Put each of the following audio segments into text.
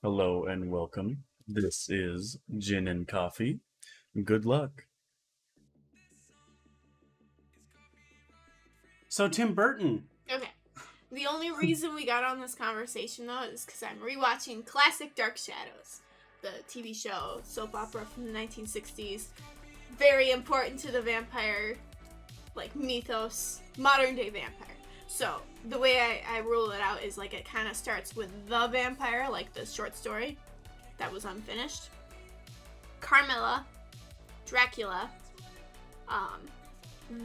Hello and welcome. This is Gin and Coffee. Good luck. So Tim Burton. Okay. The only reason we got on this conversation, though, is because I'm rewatching classic Dark Shadows, the TV show, soap opera from the 1960s. Very important to the vampire, mythos, modern day vampire. So, the way I rule it out is, it kind of starts with the vampire, like the short story that was unfinished. Carmilla, Dracula,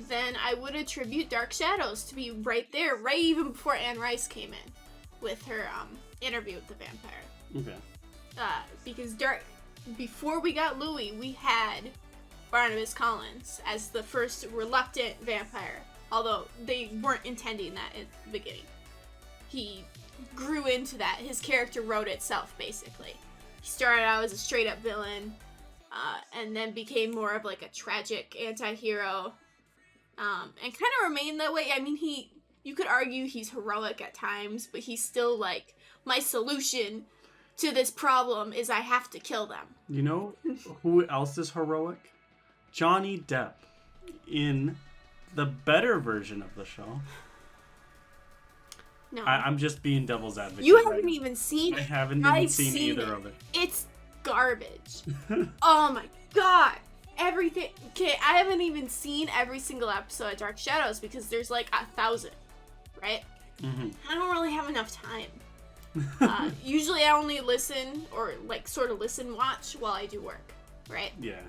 then I would attribute Dark Shadows to be right there, right even before Anne Rice came in with her interview with the vampire. Okay. Because before we got Louis, we had Barnabas Collins as the first reluctant vampire, although they weren't intending that at the beginning. He grew into that. His character wrote itself, basically. He started out as a straight-up villain, and then became more of a tragic anti-hero, and kind of remained that way. I mean, you could argue he's heroic at times, but he's still my solution to this problem is I have to kill them. You know who else is heroic? Johnny Depp in the better version of the show. No. I'm just being devil's advocate. You haven't even seen it. I haven't even seen either of it. It's garbage. Oh my god. Everything. Okay, I haven't even seen every single episode of Dark Shadows because there's 1,000, right? Mm-hmm. I don't really have enough time. Usually I only listen or sort of watch while I do work, right? Yeah.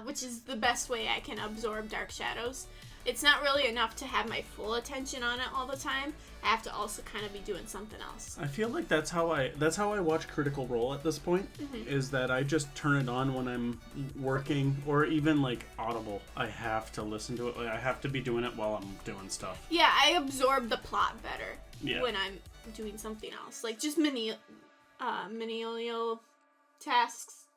Which is the best way I can absorb Dark Shadows. It's not really enough to have my full attention on it all the time. I have to also kind of be doing something else. I feel like that's how I watch Critical Role at this point. Mm-hmm. Is that I just turn it on when I'm working, or even Audible. I have to listen to it. I have to be doing it while I'm doing stuff. Yeah, I absorb the plot better when I'm doing something else, just menial tasks.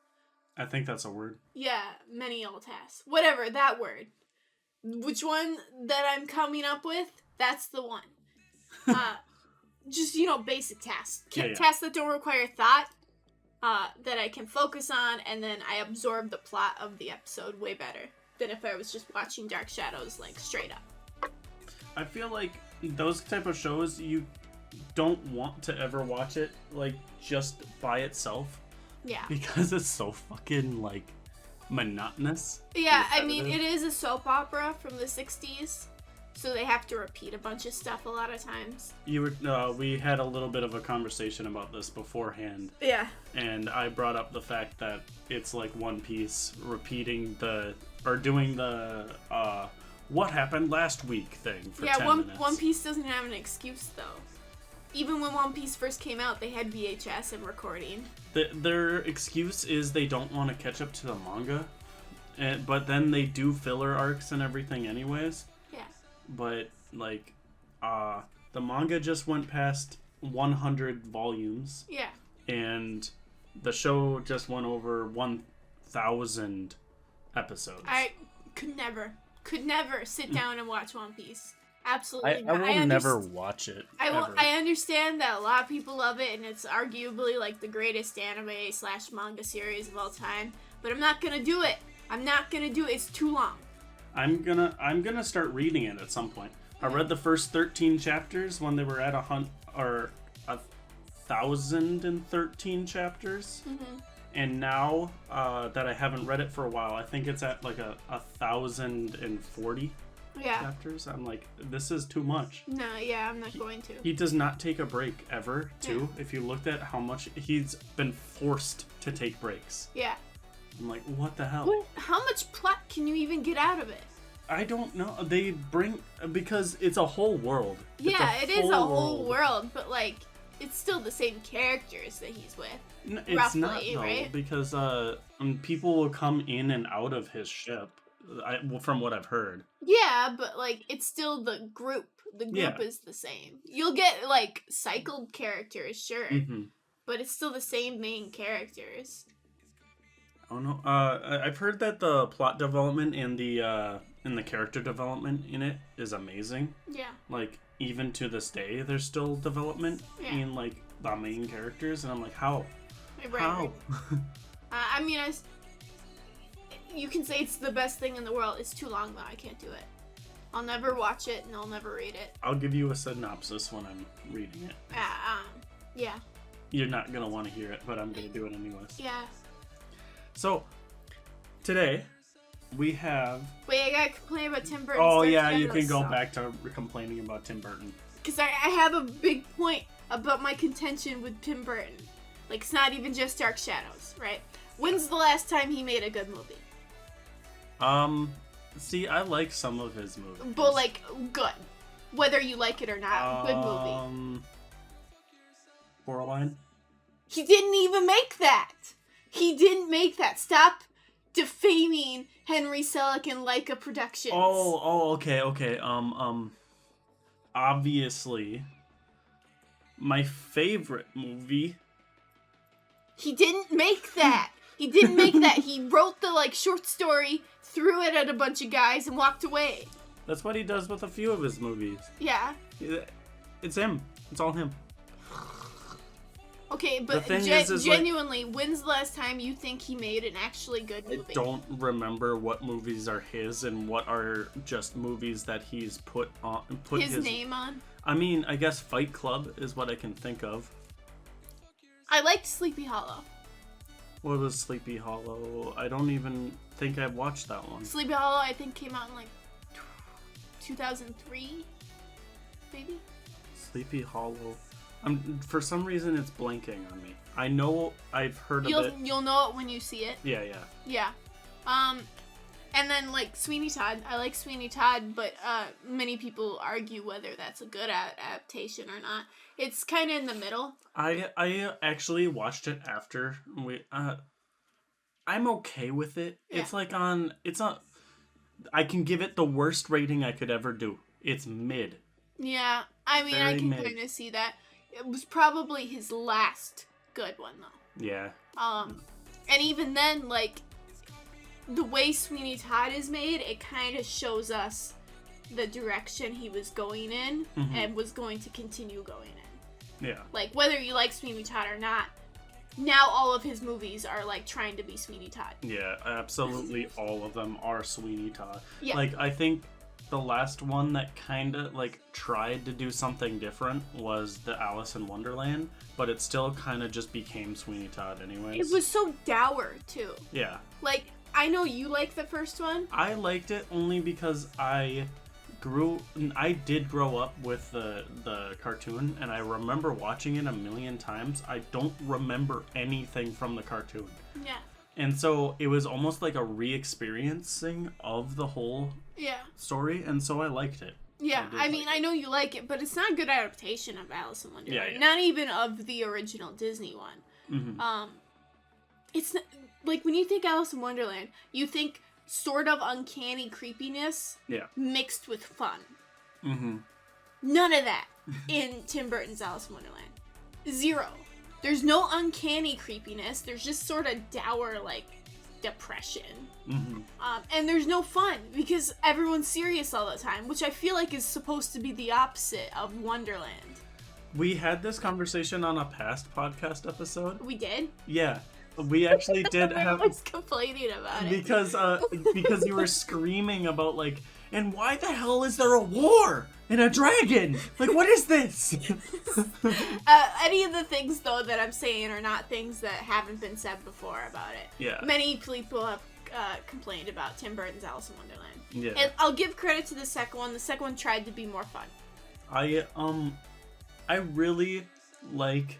I think that's a word. Yeah, menial tasks. Whatever, that word. Which one that I'm coming up with, that's the one. Just, basic tasks. Tasks that don't require thought, that I can focus on, and then I absorb the plot of the episode way better than if I was just watching Dark Shadows, straight up. I feel like those type of shows, you don't want to ever watch it, just by itself. Yeah. Because it's so fucking, monotonous. Yeah, I mean, it is a soap opera from the 60s, so they have to repeat a bunch of stuff a lot of times. We had a little bit of a conversation about this beforehand. Yeah. And I brought up the fact that it's like One Piece repeating doing the what happened last week thing for 10 minutes. One Piece doesn't have an excuse, though. Even when One Piece first came out, they had VHS and recording. Their excuse is they don't want to catch up to the manga, but then they do filler arcs and everything anyways. Yeah. But, the manga just went past 100 volumes. Yeah. And the show just went over 1,000 episodes. I could never sit down and watch One Piece. Absolutely I will never watch it. I understand that a lot of people love it, and it's arguably the greatest anime / manga series of all time. But I'm not gonna do it. It's too long. I'm gonna start reading it at some point. I read the first 13 chapters when they were at 1,013 chapters. Mm-hmm. And now that I haven't read it for a while, I think it's at 1,040 chapters. I'm like, this is too much. No, yeah, I'm not going to. He does not take a break ever, too. Yeah. If you looked at how much he's been forced to take breaks. Yeah. I'm like, what the hell? How much plot can you even get out of it? I don't know. They bring... Because it's a whole world. Yeah, it is a whole world, but, it's still the same characters that he's with. No, it's roughly, not, though, right? Because people will come in and out of his ship, from what I've heard. Yeah, but, it's still the group. The group is the same. You'll get, cycled characters, sure. Mm-hmm. But it's still the same main characters. Oh, no. I've heard that the plot development and the character development in it is amazing. Yeah. even to this day, there's still development in like the main characters, and I'm like, how? Right. How? I mean, you can say it's the best thing in the world. It's too long though. I can't do it. I'll never watch it and I'll never read it. I'll give you a synopsis when I'm reading it. Yeah. You're not gonna want to hear it, but I'm gonna do it anyways. Yeah. So today we have. Wait, I gotta complain about Tim Burton. Oh yeah, you can go back to complaining about Tim Burton. Because I have a big point about my contention with Tim Burton. Like, it's not even just Dark Shadows, right? When's the last time he made a good movie? See, I like some of his movies. But, like, good. Whether you like it or not, good movie. Coraline? He didn't even make that! He didn't make that. Stop defaming Henry Selick and Leica Productions. Okay. Obviously, my favorite movie. He didn't make that. He didn't make that. He wrote the, like, short story, threw it at a bunch of guys, and walked away. That's what he does with a few of his movies. Yeah. It's him. It's all him. Okay, but genuinely, like, when's the last time you think he made an actually good movie? I don't remember what movies are his and what are just movies that he's put his name on. I mean, I guess Fight Club is what I can think of. I liked Sleepy Hollow. What was Sleepy Hollow? I don't even think I've watched that one. Sleepy Hollow, I think, came out in like 2003, maybe? Sleepy Hollow. For some reason, it's blanking on me. I know I've heard of it. You'll know it when you see it. Yeah. Yeah. And then, like, Sweeney Todd. I like Sweeney Todd, but many people argue whether that's a good adaptation or not. It's kind of in the middle. I actually watched it after we. I'm okay with it. Yeah. It's like it's not. I can give it the worst rating I could ever do. It's mid. Yeah, I mean, I can kind of see that. It was probably his last good one, though. Yeah. And even then, like, the way Sweeney Todd is made, it kind of shows us the direction he was going in and was going to continue going in. Yeah. Like, whether you like Sweeney Todd or not, now all of his movies are, like, trying to be Sweeney Todd. Yeah, absolutely all of them are Sweeney Todd. Yeah. Like, I think the last one that kind of, like, tried to do something different was the Alice in Wonderland, but it still kind of just became Sweeney Todd anyways. It was so dour, too. Yeah. Like, I know you like the first one. I liked it only because I did grow up with the cartoon, and I remember watching it a million times. I don't remember anything from the cartoon. Yeah. And so it was almost like a re-experiencing of the whole story, and so I liked it. Yeah, I mean, I know you like it, but it's not a good adaptation of Alice in Wonderland. Yeah. Not even of the original Disney one. Mm-hmm. It's not, like, when you think Alice in Wonderland, you think sort of uncanny creepiness mixed with fun. Mm-hmm. None of that in Tim Burton's Alice in Wonderland. Zero. There's no uncanny creepiness. There's just sort of dour, like, depression. Mm-hmm. And there's no fun because everyone's serious all the time, which I feel like is supposed to be the opposite of Wonderland. We had this conversation on a past podcast episode. We did? Yeah. We actually did have... I was complaining about it. Because you were screaming about, like, and why the hell is there a war and a dragon? Like, what is this? Any of the things, though, that I'm saying are not things that haven't been said before about it. Yeah. Many people have complained about Tim Burton's Alice in Wonderland. Yeah. And I'll give credit to the second one. The second one tried to be more fun. I really like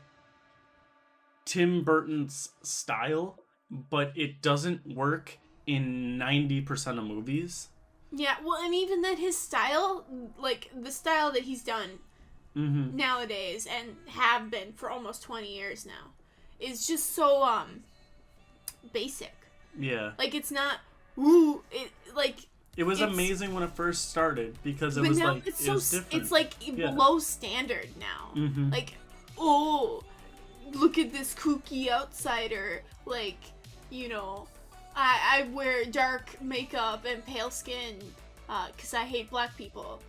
Tim Burton's style, but it doesn't work in 90% of movies. Yeah, well, and even then his style, like, the style that he's done nowadays, and have been for almost 20 years now, is just so, basic. Yeah. Like, it's not, it was amazing when it first started, because it was, like, it was different. It's, like, below standard now. Mm-hmm. Like, oh, look at this kooky outsider, like, you know, I wear dark makeup and pale skin, because I hate black people.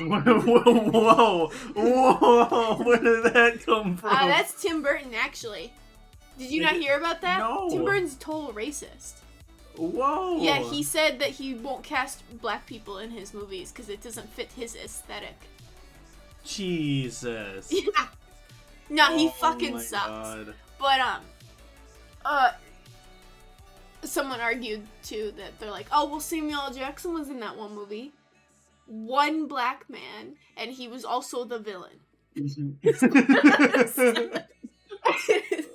Whoa! Where did that come from? That's Tim Burton, actually. Did you not hear about that? No. Tim Burton's a total racist. Whoa! Yeah, he said that he won't cast black people in his movies because it doesn't fit his aesthetic. Jesus. Yeah. No, he Oh fucking my sucks. God. But, someone argued, too, that they're like, oh, well, Samuel L. Jackson was in that one movie. One black man, and he was also the villain.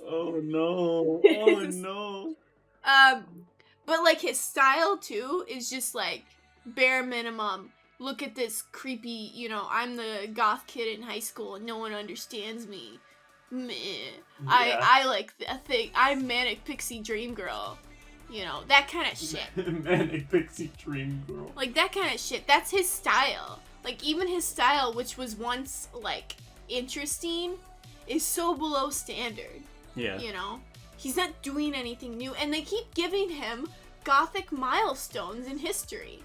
Oh, no. Oh, no. But, like, his style, too, is just, like, bare minimum. Look at this creepy, I'm the goth kid in high school and no one understands me. Meh. Yeah. I like a thing. I'm Manic Pixie Dream Girl. That kind of shit. Manic Pixie Dream Girl. Like, that kind of shit. That's his style. Like, even his style, which was once, like, interesting, is so below standard. Yeah. He's not doing anything new. And they keep giving him gothic milestones in history.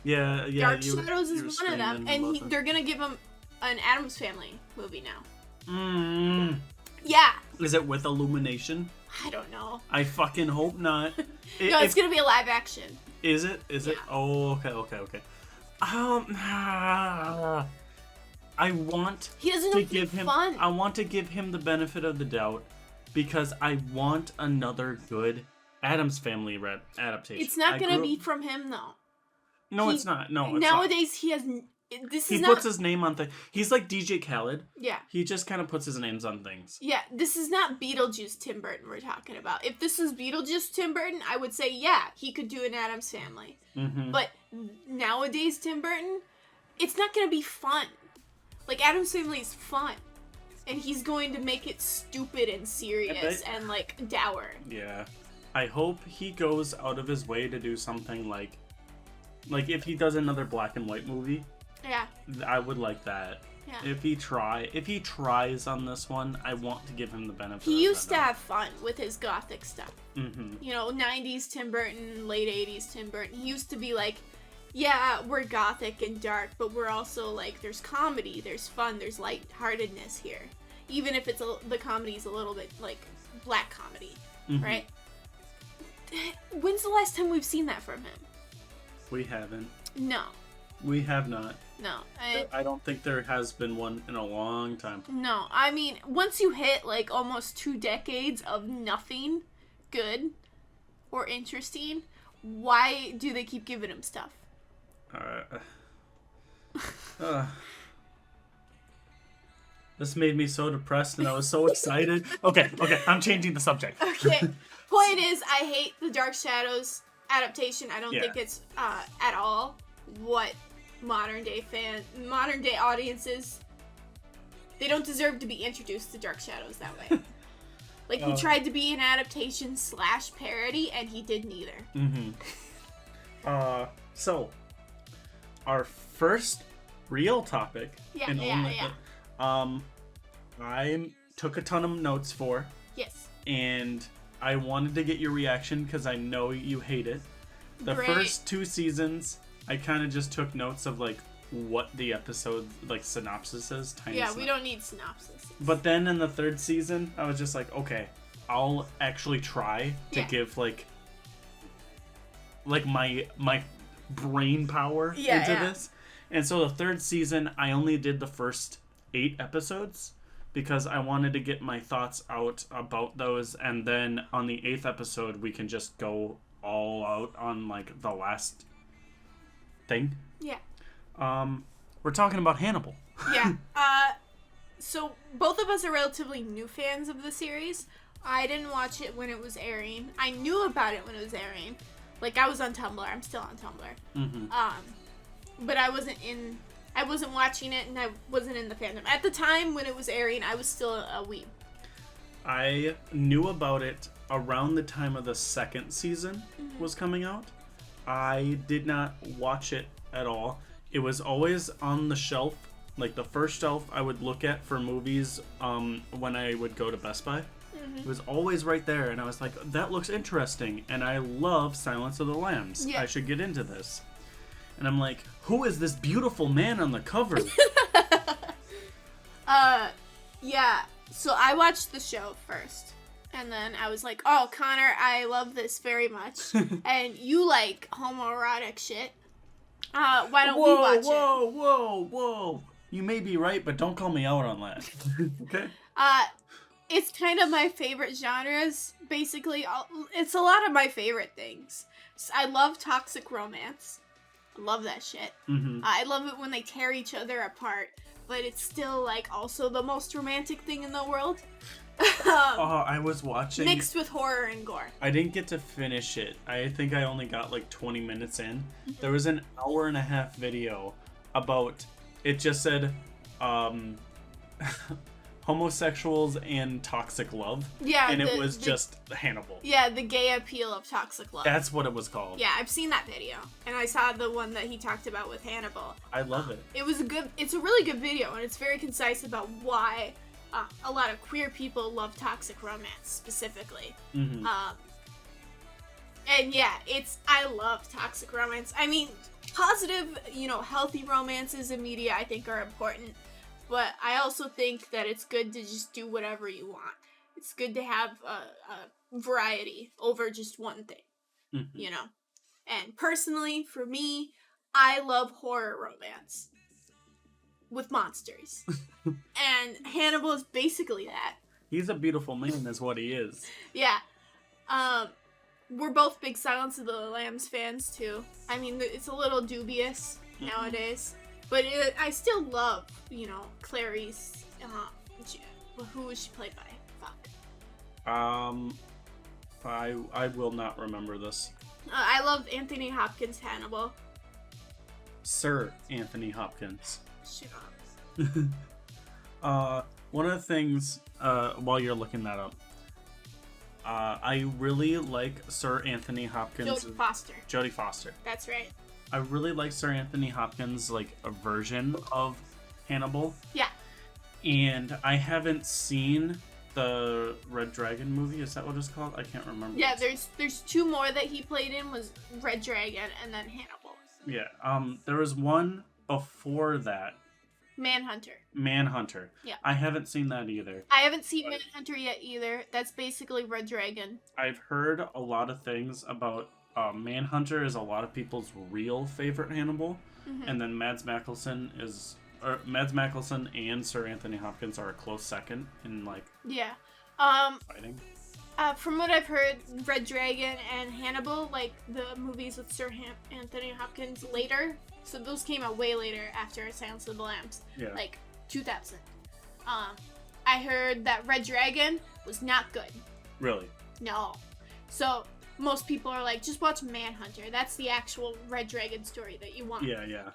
Yeah. Dark Shadows is one of them, and they're gonna give him an Addams Family movie now. Yeah. Is it with Illumination? I don't know. I fucking hope not. No, it's gonna be a live action. Is it? Is it? Oh, okay. I want He doesn't to have to give be him. fun. I want to give him the benefit of the doubt because I want another good Addams Family adaptation. It's not gonna be from him though. No, it's not. No, it's nowadays he has. He puts his name on things. He's like DJ Khaled. Yeah. He just kind of puts his names on things. Yeah, this is not Beetlejuice Tim Burton we're talking about. If this was Beetlejuice Tim Burton, I would say, yeah, he could do an Addams Family. Mm-hmm. But nowadays, Tim Burton, it's not going to be fun. Like, Addams Family is fun. And he's going to make it stupid and serious and, like, dour. Yeah. I hope he goes out of his way to do something like if he does another black and white movie. Yeah. I would like that. Yeah. If he tries on this one, I want to give him the benefit. He used to have fun with his gothic stuff. Mm-hmm. 90s Tim Burton, late 80s Tim Burton. He used to be like, yeah, we're gothic and dark, but we're also like, there's comedy, there's fun, there's lightheartedness here. Even if the comedy's a little bit like black comedy, right? When's the last time we've seen that from him? We haven't. No. We have not. No. I don't think there has been one in a long time. No. I mean, once you hit like almost 2 decades of nothing good or interesting, why do they keep giving him stuff? This made me so depressed and I was so excited. Okay, I'm changing the subject. Okay. Point is, I hate the Dark Shadows adaptation. I don't think it's at all what modern day audiences, they don't deserve to be introduced to Dark Shadows that way. Like, he tried to be an adaptation / parody, and he did neither. So, our first real topic. I took a ton of notes for. Yes. And I wanted to get your reaction because I know you hate it. The first 2 seasons, I kind of just took notes of like what the episode like synopsis is. We don't need synopsis. But then in the 3rd season, I was just like, okay, I'll actually try to give like my brain power into this. And so the 3rd season, I only did the first 8 episodes because I wanted to get my thoughts out about those, and then on the 8th episode we can just go all out on like the last thing. Yeah. We're talking about Hannibal. Yeah. So both of us are relatively new fans of the series. I didn't watch it when it was airing. I knew about it when it was airing. Like, I was on Tumblr. I'm still on Tumblr. But I wasn't watching it, and I wasn't in the fandom. At the time when it was airing, I was still a weeb. I knew about it around the time of the 2nd season was coming out. I did not watch it at all. It was always on the shelf, like the first shelf I would look at for movies when I would go to Best Buy. It was always right there, and I was like, that looks interesting, and I love Silence of the Lambs. I should get into this. And I'm like, who is this beautiful man on the cover? Yeah. So I watched the show first. And then I was like, oh, Connor, I love this very much. And you like homoerotic shit. Why don't we watch it? Whoa. You may be right, but don't call me out on that. Okay? It's kind of my favorite genres, basically. It's a lot of my favorite things. I love toxic romance. I love that shit. Mm-hmm. I love it when they tear each other apart, but it's still, like, also the most romantic thing in the world. I was watching... Mixed with horror and gore. I didn't get to finish it. I think I only got, like, 20 minutes in. There was an hour-and-a-half video about... It just said, homosexuals and toxic love. Yeah. And it was just Hannibal. Yeah, the gay appeal of toxic love. That's what it was called. Yeah, I've seen that video. And I saw the one that he talked about with Hannibal. I love it. It's a really good video, and it's very concise about why a lot of queer people love toxic romance, specifically. Mm-hmm. And yeah, I love toxic romance. I mean, positive, healthy romances in media I think are important, but I also think that it's good to just do whatever you want. It's good to have a variety over just one thing, Mm-hmm. And personally, for me, I love horror romance with monsters. And Hannibal is basically that. He's a beautiful man is what he is. Yeah. We're both big Silence of the Lambs fans, too. I mean, it's a little dubious nowadays. But I still love, Clarice. Who was she played by? Fuck. I will not remember this. I love Anthony Hopkins' Hannibal. Sir Anthony Hopkins. Shut up. One of the things, while you're looking that up, I really like Sir Anthony Hopkins. Jodie Foster. Jodie Foster. That's right. I really like Sir Anthony Hopkins, like, a version of Hannibal. Yeah. And I haven't seen the Red Dragon movie. Is that what it's called? I can't remember. Yeah, there's two more that he played in, was Red Dragon and then Hannibal. Yeah. There was one before that. Manhunter. Yeah. I haven't seen that either. I haven't seen Manhunter yet either. That's basically Red Dragon. I've heard a lot of things about Manhunter is a lot of people's real favorite Hannibal, and then Mads Mikkelsen and Sir Anthony Hopkins are a close second in, like, fighting. From what I've heard, Red Dragon and Hannibal, like the movies with Sir Anthony Hopkins later. So those came out way later after Silence of the Lambs. Yeah. Like 2000. I heard that Red Dragon was not good. Really? No. So most people are like, just watch Manhunter. That's the actual Red Dragon story that you want. Yeah.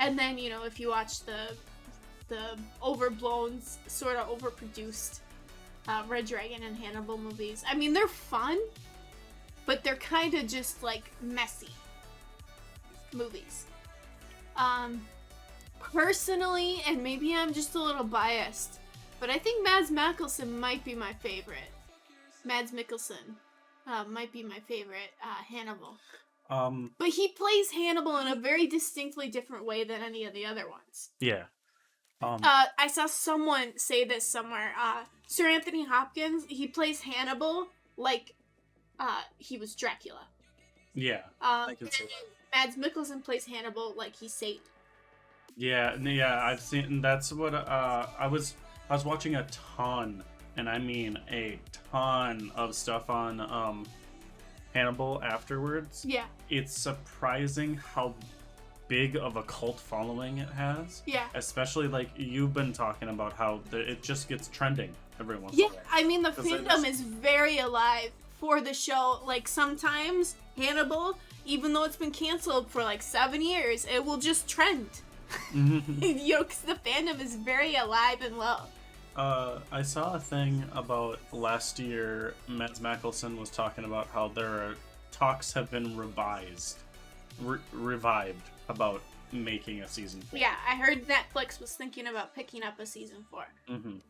And then, if you watch the overblown, sort of overproduced Red Dragon and Hannibal movies, I mean, they're fun, but they're kind of just, like, messy movies. Personally, and maybe I'm just a little biased, but I think Mads Mikkelsen might be my favorite. Mads Mikkelsen might be my favorite Hannibal. But he plays Hannibal in a very distinctly different way than any of the other ones. Yeah. I saw someone say this somewhere. Sir Anthony Hopkins, he plays Hannibal like he was Dracula. Yeah. I can see that. Mads Mikkelsen plays Hannibal like he's Satan. Yeah, I've seen. That's what I was watching a ton, and I mean a ton of stuff on Hannibal afterwards. Yeah. It's surprising how big of a cult following it has. Yeah. Especially, like, you've been talking about how it just gets trending every once in a while. Yeah, I mean, the fandom is very alive for the show. Like, sometimes Hannibal, even though it's been canceled for like 7 years, it will just trend. Because the fandom is very alive and well. I saw a thing about last year. Mads Mikkelsen was talking about how talks have been revived about making a season 4. Yeah, I heard Netflix was thinking about picking up a season 4.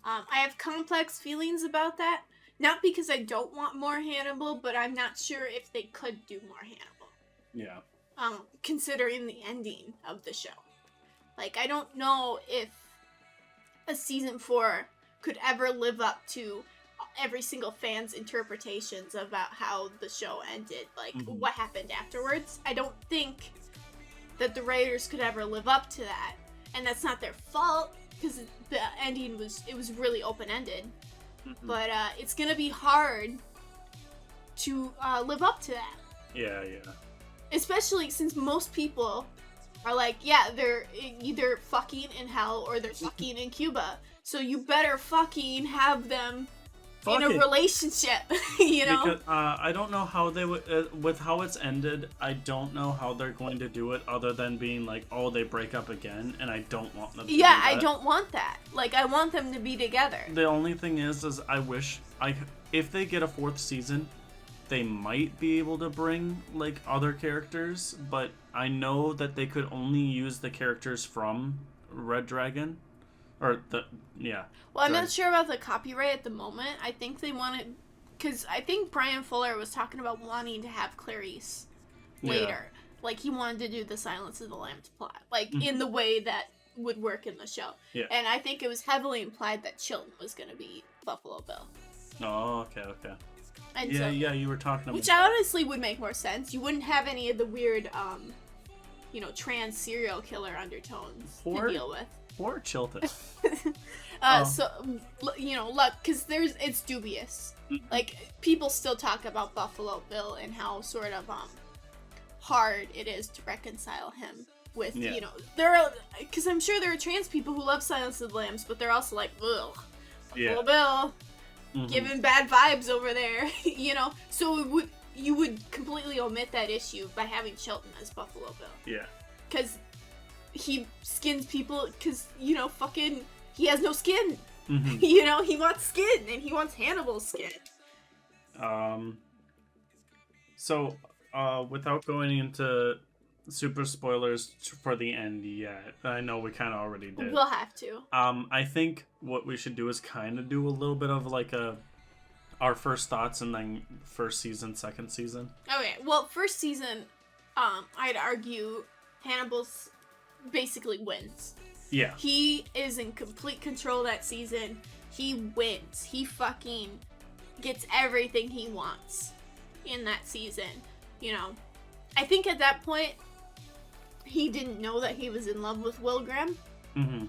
I have complex feelings about that. Not because I don't want more Hannibal, but I'm not sure if they could do more Hannibal. Yeah. considering the ending of the show. Like, I don't know if a season 4 could ever live up to every single fan's interpretations about how the show ended, like what happened afterwards. I don't think that the writers could ever live up to that, and that's not their fault because the ending was really open-ended. But it's gonna be hard to live up to that. Yeah. Especially since most people are like, yeah, they're either fucking in hell or they're fucking in Cuba. So you better fucking have them in a relationship, you know? Because I don't know how they would, with how it's ended, I don't know how they're going to do it other than being like, oh, they break up again, and I don't want them to do that. I don't want that. Like, I want them to be together. The only thing is I wish, if they get a 4th season, they might be able to bring, like, other characters, but I know that they could only use the characters from Red Dragon. Well, I'm not sure about the copyright at the moment. I think they wanted... Because I think Brian Fuller was talking about wanting to have Clarice later. Like, he wanted to do the Silence of the Lambs plot. Like, in the way that would work in the show. Yeah. And I think it was heavily implied that Chilton was going to be Buffalo Bill. Oh, okay. And You were talking about... Which honestly would make more sense. You wouldn't have any of the weird, trans serial killer undertones to deal with. Poor Chilton. So, look, because it's dubious. Like, people still talk about Buffalo Bill and how sort of, hard it is to reconcile him with, there are, because I'm sure there are trans people who love Silence of the Lambs, but they're also like, ugh, Buffalo Bill, giving bad vibes over there, so you would completely omit that issue by having Chilton as Buffalo Bill. Yeah. Because he skins people, because, he has no skin. He wants skin, and he wants Hannibal's skin. So, without going into super spoilers for the end yet, I know we kind of already did. We'll have to. I think what we should do is kind of do a little bit of like our first thoughts and then first season, second season. Okay, well, first season, I'd argue Hannibal's basically wins. Yeah. He is in complete control that season. He wins. He fucking gets everything he wants in that season. I think at that point, he didn't know that he was in love with Will Graham.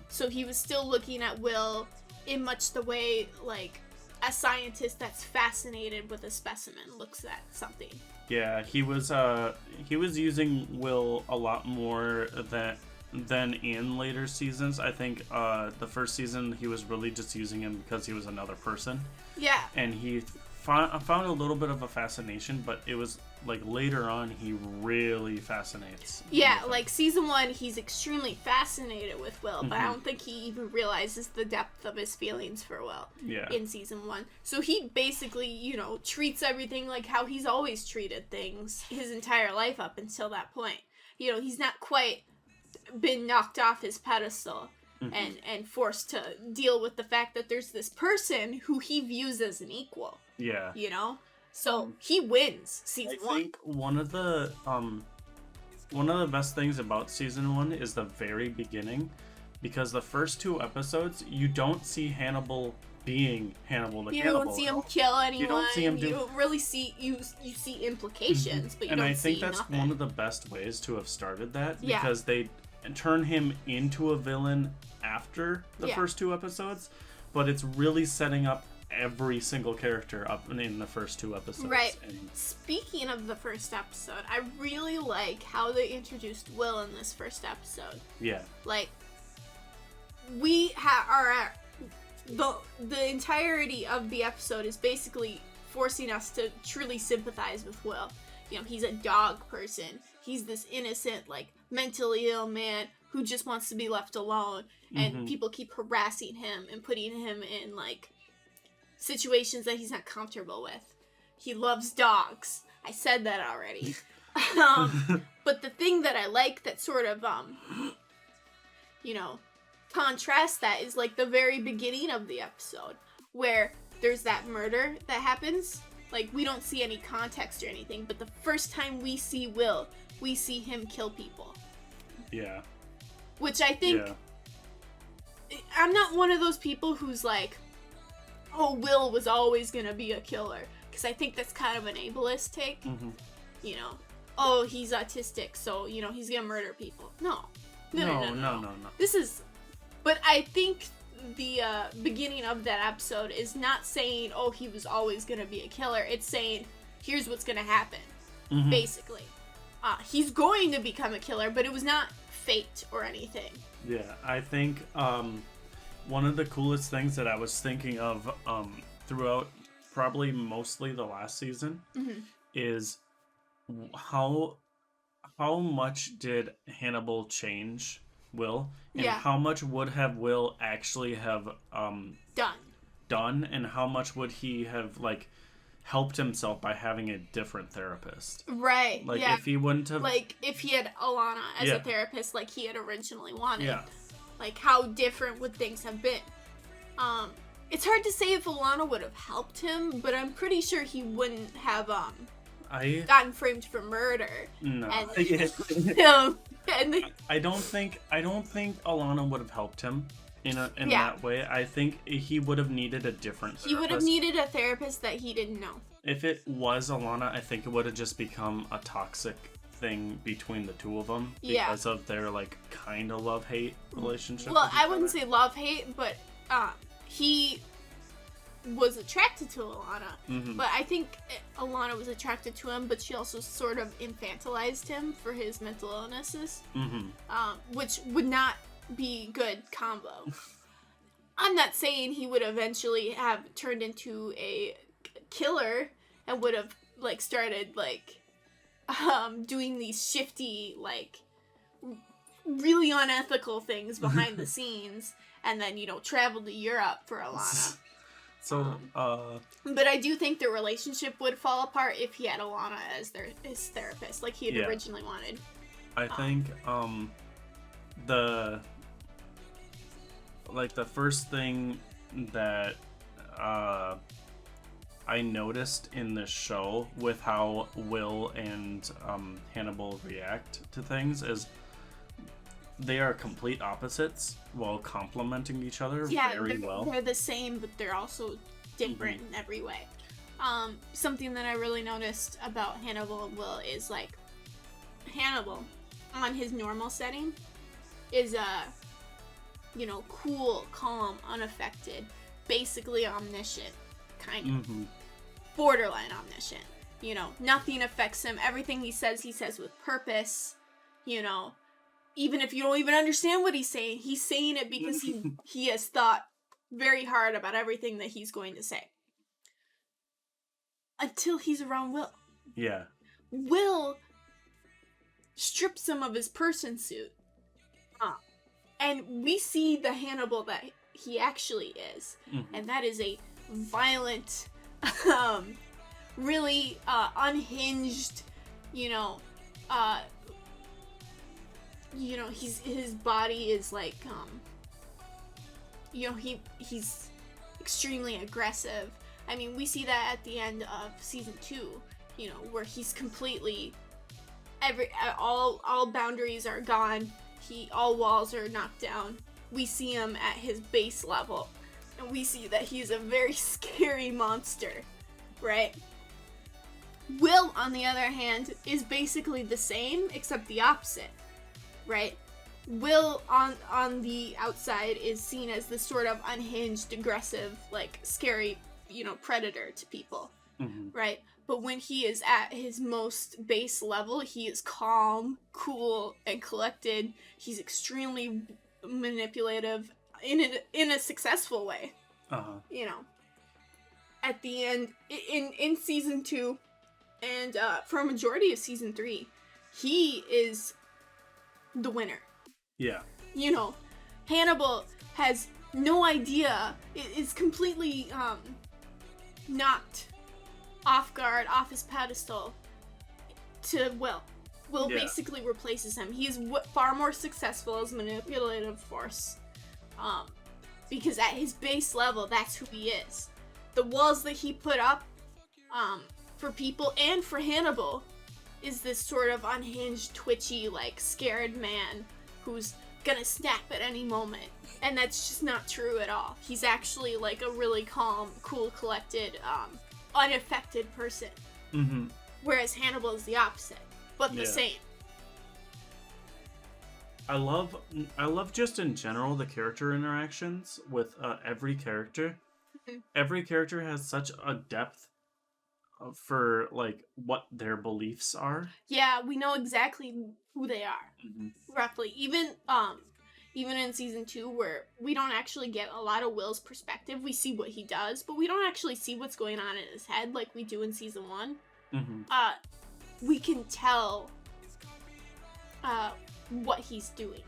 So he was still looking at Will in much the way, like, a scientist that's fascinated with a specimen looks at something. Yeah, he was using Will a lot more than in later seasons. I think the first season he was really just using him because he was another person. Yeah. And he found a little bit of a fascination, but it was like later on he really fascinates. Yeah, like season 1 he's extremely fascinated with Will, but I don't think he even realizes the depth of his feelings for Will in season 1. So he basically, treats everything like how he's always treated things his entire life up until that point. He's not quite been knocked off his pedestal and forced to deal with the fact that there's this person who he views as an equal. Yeah. So he wins season 1. I think one of the best things about season 1 is the very beginning, because the first 2 episodes you don't see Hannibal being Hannibal the Cannibal. You don't see him kill anyone. You don't see him You don't really see you see implications, but you don't see nothing. And I think that's one of the best ways to have started that, because they turn him into a villain after the first 2 episodes, but it's really setting up every single character up in the first 2 episodes. Right. Speaking of the first episode, I really like how they introduced Will in this first episode. Yeah. Like, we are at the entirety of the episode is basically forcing us to truly sympathize with Will. He's a dog person. He's this innocent, like, mentally ill man who just wants to be left alone, and people keep harassing him and putting him in, like, situations that he's not comfortable with. He loves dogs. I said that already. But the thing that I like that sort of, contrasts that is, like, the very beginning of the episode, where there's that murder that happens. Like, we don't see any context or anything, but the first time we see Will, we see him kill people. Yeah. Which I think... Yeah. I'm not one of those people who's like, oh, Will was always gonna be a killer. Because I think that's kind of an ableist take. Mm-hmm. You know, oh, he's autistic, so, you know, he's gonna murder people. No. No. This is... But I think the beginning of that episode is not saying, oh, he was always gonna be a killer. It's saying, here's what's gonna happen, basically. He's going to become a killer, but it was not fate or anything. Yeah, I think one of the coolest things that I was thinking of throughout probably mostly the last season is how much did Hannibal change Will, and how much would have Will actually have done, and how much would he have like helped himself by having a different therapist. Right. Like if he wouldn't have, like if he had Alana as a therapist like he had originally wanted. Yeah. Like how different would things have been? It's hard to say if Alana would have helped him, but I'm pretty sure he wouldn't have gotten framed for murder. No. And, I don't think Alana would have helped him in that way. I think he would have needed a different therapist. He would have needed a therapist that he didn't know. If it was Alana, I think it would have just become a toxic thing between the two of them because of their like kind of love-hate relationship. Well, I wouldn't say love-hate, but he was attracted to Alana. But I think Alana was attracted to him, but she also sort of infantilized him for his mental illnesses, which would not be good combo. I'm not saying he would eventually have turned into a killer and would have like started like doing these shifty like really unethical things behind the scenes and then, you know, traveled to Europe for Alana. So but I do think the relationship would fall apart if he had Alana as his therapist like he had originally wanted. I think the first thing that I noticed in this show with how Will and Hannibal react to things is they are complete opposites while complementing each other very well. They're the same, but they're also different in every way. Something that I really noticed about Hannibal and Will is like Hannibal on his normal setting is you know, cool, calm, unaffected, basically omniscient, kind of. Borderline omniscient. You know, nothing affects him. Everything he says with purpose. You know, even if you don't even understand what he's saying it because he has thought very hard about everything that he's going to say. Until he's around Will. Yeah. Will strips him of his person suit. And we see the Hannibal that he actually is. And that is a violent, really unhinged, his body is like, he's extremely aggressive. I mean, we see that at the end of season 2, where he's completely, all boundaries are gone. All walls are knocked down. We see him at his base level. And we see that he's a very scary monster, right? Will, on the other hand, is basically the same, except the opposite, right? Will, on the outside, is seen as this sort of unhinged, aggressive, like, scary, predator to people, right? But when he is at his most base level, he is calm, cool, and collected. He's extremely manipulative in a successful way. At the end, in season 2, and for a majority of season 3, he is the winner. Yeah. Hannibal has no idea, is completely knocked off guard, off his pedestal to Will. Will basically replaces him. He is far more successful as a manipulative force. Because at his base level, that's who he is. The walls that he put up for people and for Hannibal is this sort of unhinged, twitchy, like, scared man who's gonna snap at any moment. And that's just not true at all. He's actually, like, a really calm, cool, collected, unaffected person. Mm-hmm. Whereas Hannibal is the opposite, but the Yeah. same. I love just in general the character interactions with every character. Mhm. Every character has such a depth for like what their beliefs are. Yeah, we know exactly who they are, Mm-hmm. roughly. Even in season 2, where we don't actually get a lot of Will's perspective, we see what he does, but we don't actually see what's going on in his head like we do in season 1. Mm-hmm. We can tell what he's doing,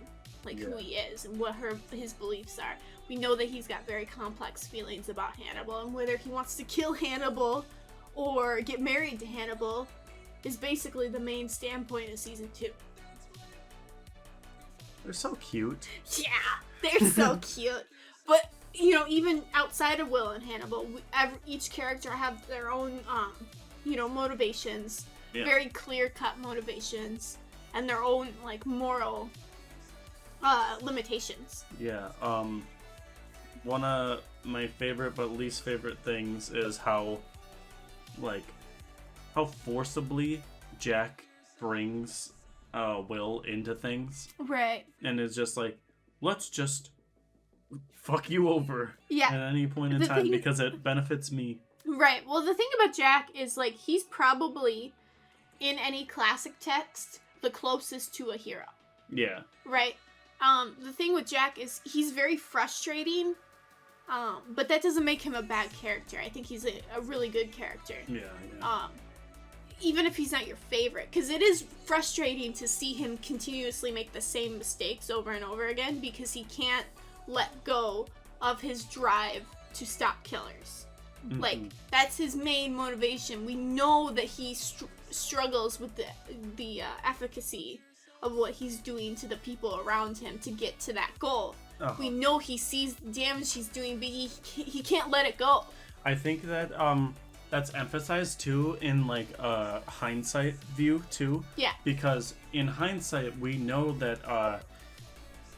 like who Yeah. he is and what his beliefs are. We know that he's got very complex feelings about Hannibal, and whether he wants to kill Hannibal or get married to Hannibal is basically the main standpoint of season 2. They're so cute. Yeah, they're so cute. But, you know, even outside of Will and Hannibal, each character have their own, motivations. Yeah. Very clear-cut motivations. And their own, like, moral limitations. Yeah. One of my favorite but least favorite things is how forcibly Jack brings Will into things. Right. And it's just like, let's just fuck you over Yeah. at any point in The time thing- because it benefits me. Right. Well, the thing about Jack is, like, he's probably, in any classic text, the closest to a hero. Yeah. Right? The thing with Jack is he's very frustrating, but that doesn't make him a bad character. I think he's a really good character. Yeah. Even if he's not your favorite, because it is frustrating to see him continuously make the same mistakes over and over again because he can't let go of his drive to stop killers. Mhm. Like, that's his main motivation. We know that he struggles with the efficacy of what he's doing to the people around him to get to that goal. Uh-huh. We know he sees the damage he's doing, but he can't let it go. I think that that's emphasized too in like a hindsight view too. Yeah. Because in hindsight, we know that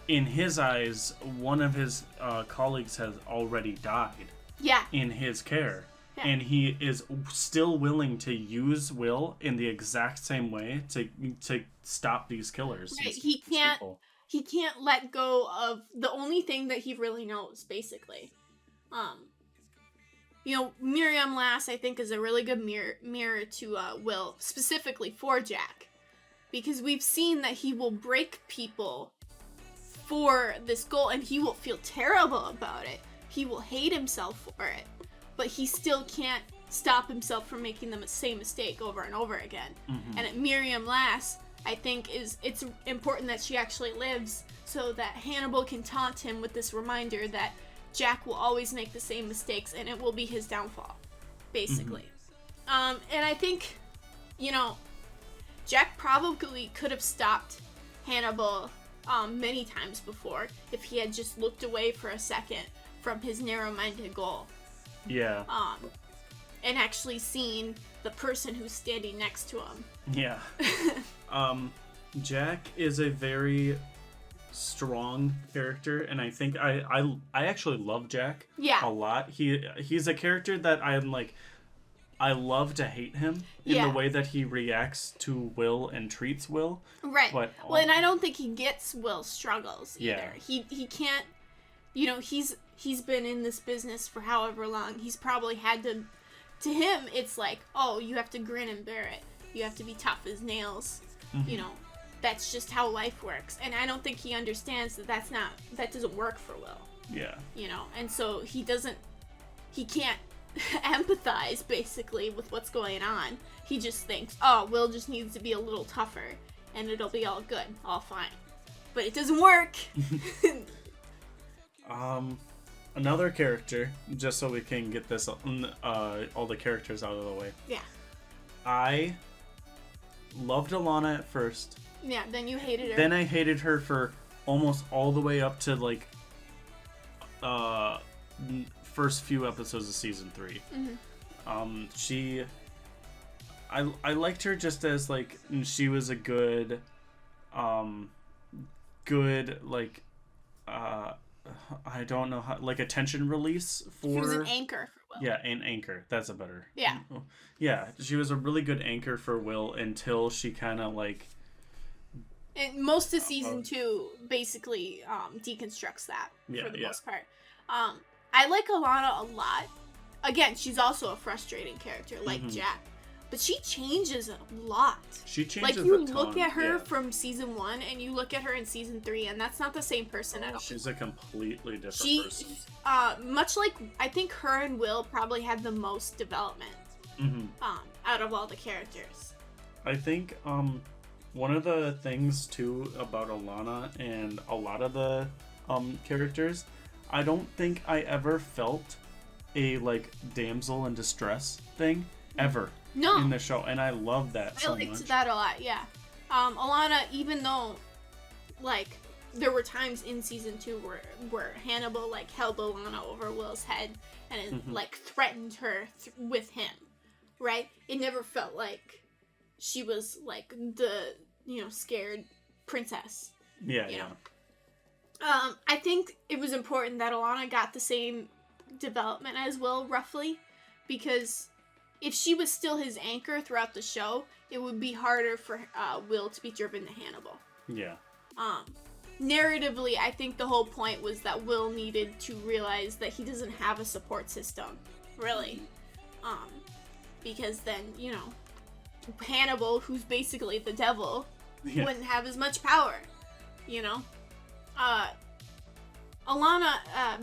in his eyes, one of his colleagues has already died Yeah. in his care. Yeah. And he is still willing to use Will in the exact same way to stop these killers. Right, these he can't- people. He can't let go of the only thing that he really knows, basically. Miriam Lass, I think, is a really good mirror to Will, specifically for Jack. Because we've seen that he will break people for this goal, and he will feel terrible about it. He will hate himself for it. But he still can't stop himself from making the same mistake over and over again. Mhm. And at Miriam Lass, I think it's important that she actually lives so that Hannibal can taunt him with this reminder that Jack will always make the same mistakes and it will be his downfall, basically. And I think, Jack probably could have stopped Hannibal many times before if he had just looked away for a second from his narrow-minded goal. Yeah. And actually seen the person who's standing next to him. Yeah. Jack is a very strong character, and I think I actually love Jack Yeah. a lot. He's a character that I'm like, I love to hate him in Yeah. the way that he reacts to Will and treats Will. Right. But Well, and I don't think he gets Will's struggles either. Yeah. He can't, he's been in this business for however long. He's probably had to him, it's like, oh, you have to grin and bear it. You have to be tough as nails. Mhm. That's just how life works. And I don't think he understands that doesn't work for Will. Yeah. And so he can't empathize basically with what's going on. He just thinks, oh, Will just needs to be a little tougher and it'll be all good, all fine. But it doesn't work. Another character, just so we can get this all the characters out of the way. Yeah. I loved Alana at first. Yeah, then you hated her. Then I hated her for almost all the way up to like first few episodes of season 3. Mhm. I liked her just as like she was a good like I don't know how, like, attention release for. She was an anchor for Will. Yeah, an anchor. That's a better. Yeah. Yeah, she was a really good anchor for Will until she kind of like. And most of season 2 basically deconstructs that for the most part. I like Alana a lot. Again, she's also a frustrating character, like Jack. But she changes a lot. She changes like, you a ton. look at her from season 1 and you look at her in season 3, and that's not the same person at all. She's a completely different person. Much like, I think her and Will probably had the most development out of all the characters. I think one of the things too about Alana and a lot of the characters, I don't think I ever felt a like damsel in distress thing ever in the show, and I love that so much. I liked that a lot, yeah. Alana, even though like there were times in season 2 where Hannibal like held Alana over Will's head and it, like threatened her with him, right? It never felt like she was like the scared princess. Yeah. I think it was important that Alana got the same development as Will, roughly, because if she was still his anchor throughout the show, it would be harder for Will to be driven to Hannibal. Yeah. Narratively, I think the whole point was that Will needed to realize that he doesn't have a support system, really. Because then, Hannibal, who's basically the devil, wouldn't have as much power, Alana,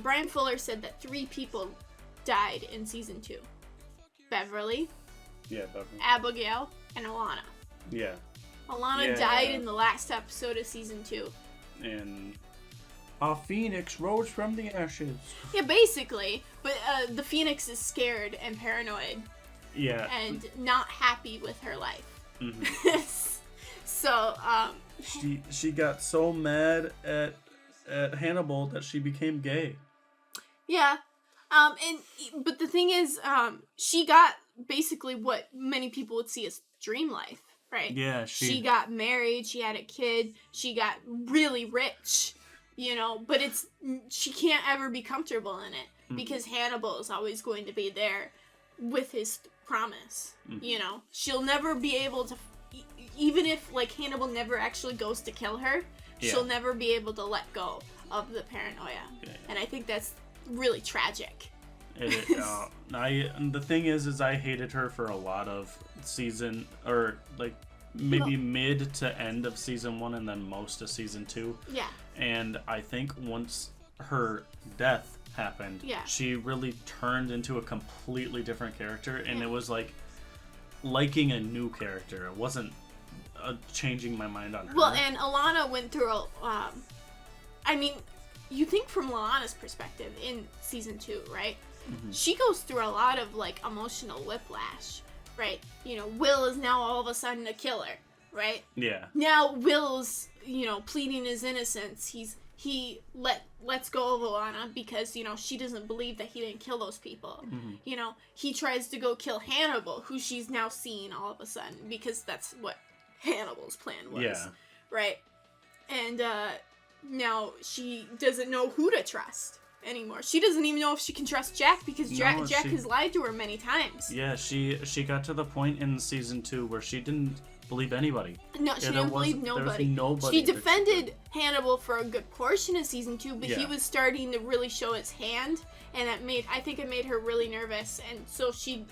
Brian Fuller said that 3 people died in season 2. Beverly. Yeah, Beverly. Abigail, and Alana. Yeah. Alana died in the last episode of season 2. And a phoenix rose from the ashes. Yeah, basically. But the phoenix is scared and paranoid. Yeah. And not happy with her life. So, She got so mad at Hannibal that she became gay. Yeah. But the thing is, she got basically what many people would see as dream life, right? Yeah, she got married, she had a kid, she got really rich, but she can't ever be comfortable in it because Hannibal is always going to be there with his promise, She'll never be able to, even if, like, Hannibal never actually goes to kill her, she'll never be able to let go of the paranoia. Yeah. And I think that's really tragic. The thing is I hated her for a lot of season, or like maybe mid to end of season 1 and then most of season 2. Yeah. And I think once her death happened, she really turned into a completely different character, and it was like liking a new character. It wasn't changing my mind on her. Well, and Alana went through you think from Alana's perspective in season 2, right? She goes through a lot of like emotional whiplash, right? Will is now all of a sudden a killer, right? Yeah. Now Will's, pleading his innocence. He lets go of Alana because, she doesn't believe that he didn't kill those people. He tries to go kill Hannibal, who she's now seeing all of a sudden because that's what Hannibal's plan was. Yeah. Right? And now she doesn't know who to trust anymore. She doesn't even know if she can trust Jack because Jack has lied to her many times. Yeah, she got to the point in season 2 where she didn't believe anybody. No, she didn't believe nobody. She defended Hannibal for a good portion of season 2, but he was starting to really show his hand, and I think it made her really nervous, and so she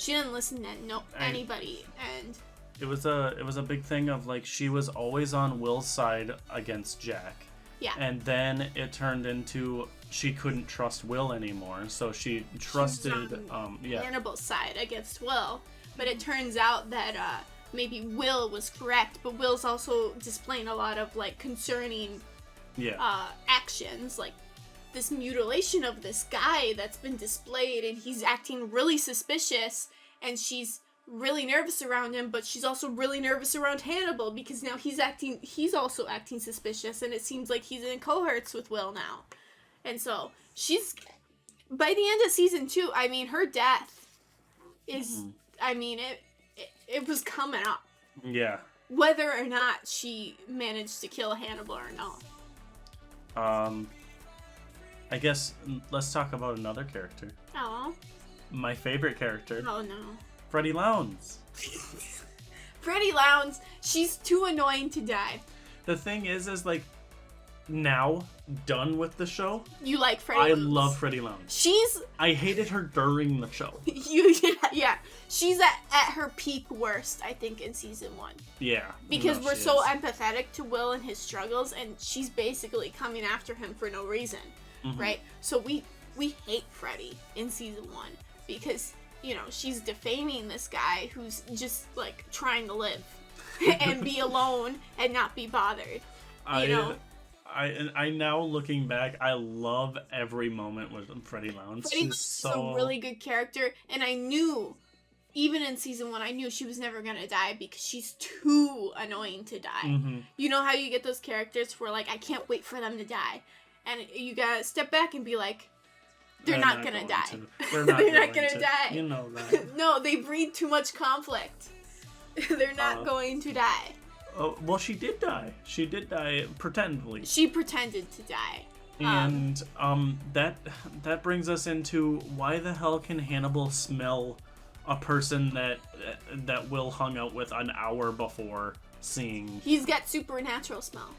didn't listen to anybody, and it was a big thing of like she was always on Will's side against Jack. Yeah. And then it turned into she couldn't trust Will anymore, so she trusted Hannibal's side against Will. But it turns out that maybe Will was correct, but Will's also displaying a lot of like concerning actions, like this mutilation of this guy that's been displayed, and he's acting really suspicious, and she's really nervous around him, but she's also really nervous around Hannibal because now he's also acting suspicious, and it seems like he's in cohorts with Will now. And so she's, by the end of season 2, her death is, it was coming up. Yeah. Whether or not she managed to kill Hannibal or not. I guess let's talk about another character. Oh. My favorite character. Oh no. Freddie Lowndes. Freddie Lowndes, she's too annoying to die. The thing is like, now, done with the show, You like Freddie Lowndes. I love Freddie Lowndes. I hated her during the show. Yeah. She's at her peak worst, I think, in season 1. Yeah. Because no, we're she so is. empathetic to Will and his struggles, and she's basically coming after him for no reason, right? So we hate Freddie in season 1 because, you know, she's defaming this guy who's just, like, trying to live and be alone and not be bothered, you know? I now looking back, I love every moment with Freddie Lowndes. Freddie's so a really good character, and I knew, even in season 1, I knew she was never gonna die because she's too annoying to die. You know how you get those characters where, like, I can't wait for them to die, and you gotta step back and be like, they're not gonna die. They're not gonna die. You know that. No, they breed too much conflict. They're not going to die. Oh, well, she did die. She did die pretendedly. She pretended to die. And that brings us into why the hell can Hannibal smell a person that Will hung out with an hour before seeing? He's got supernatural smell.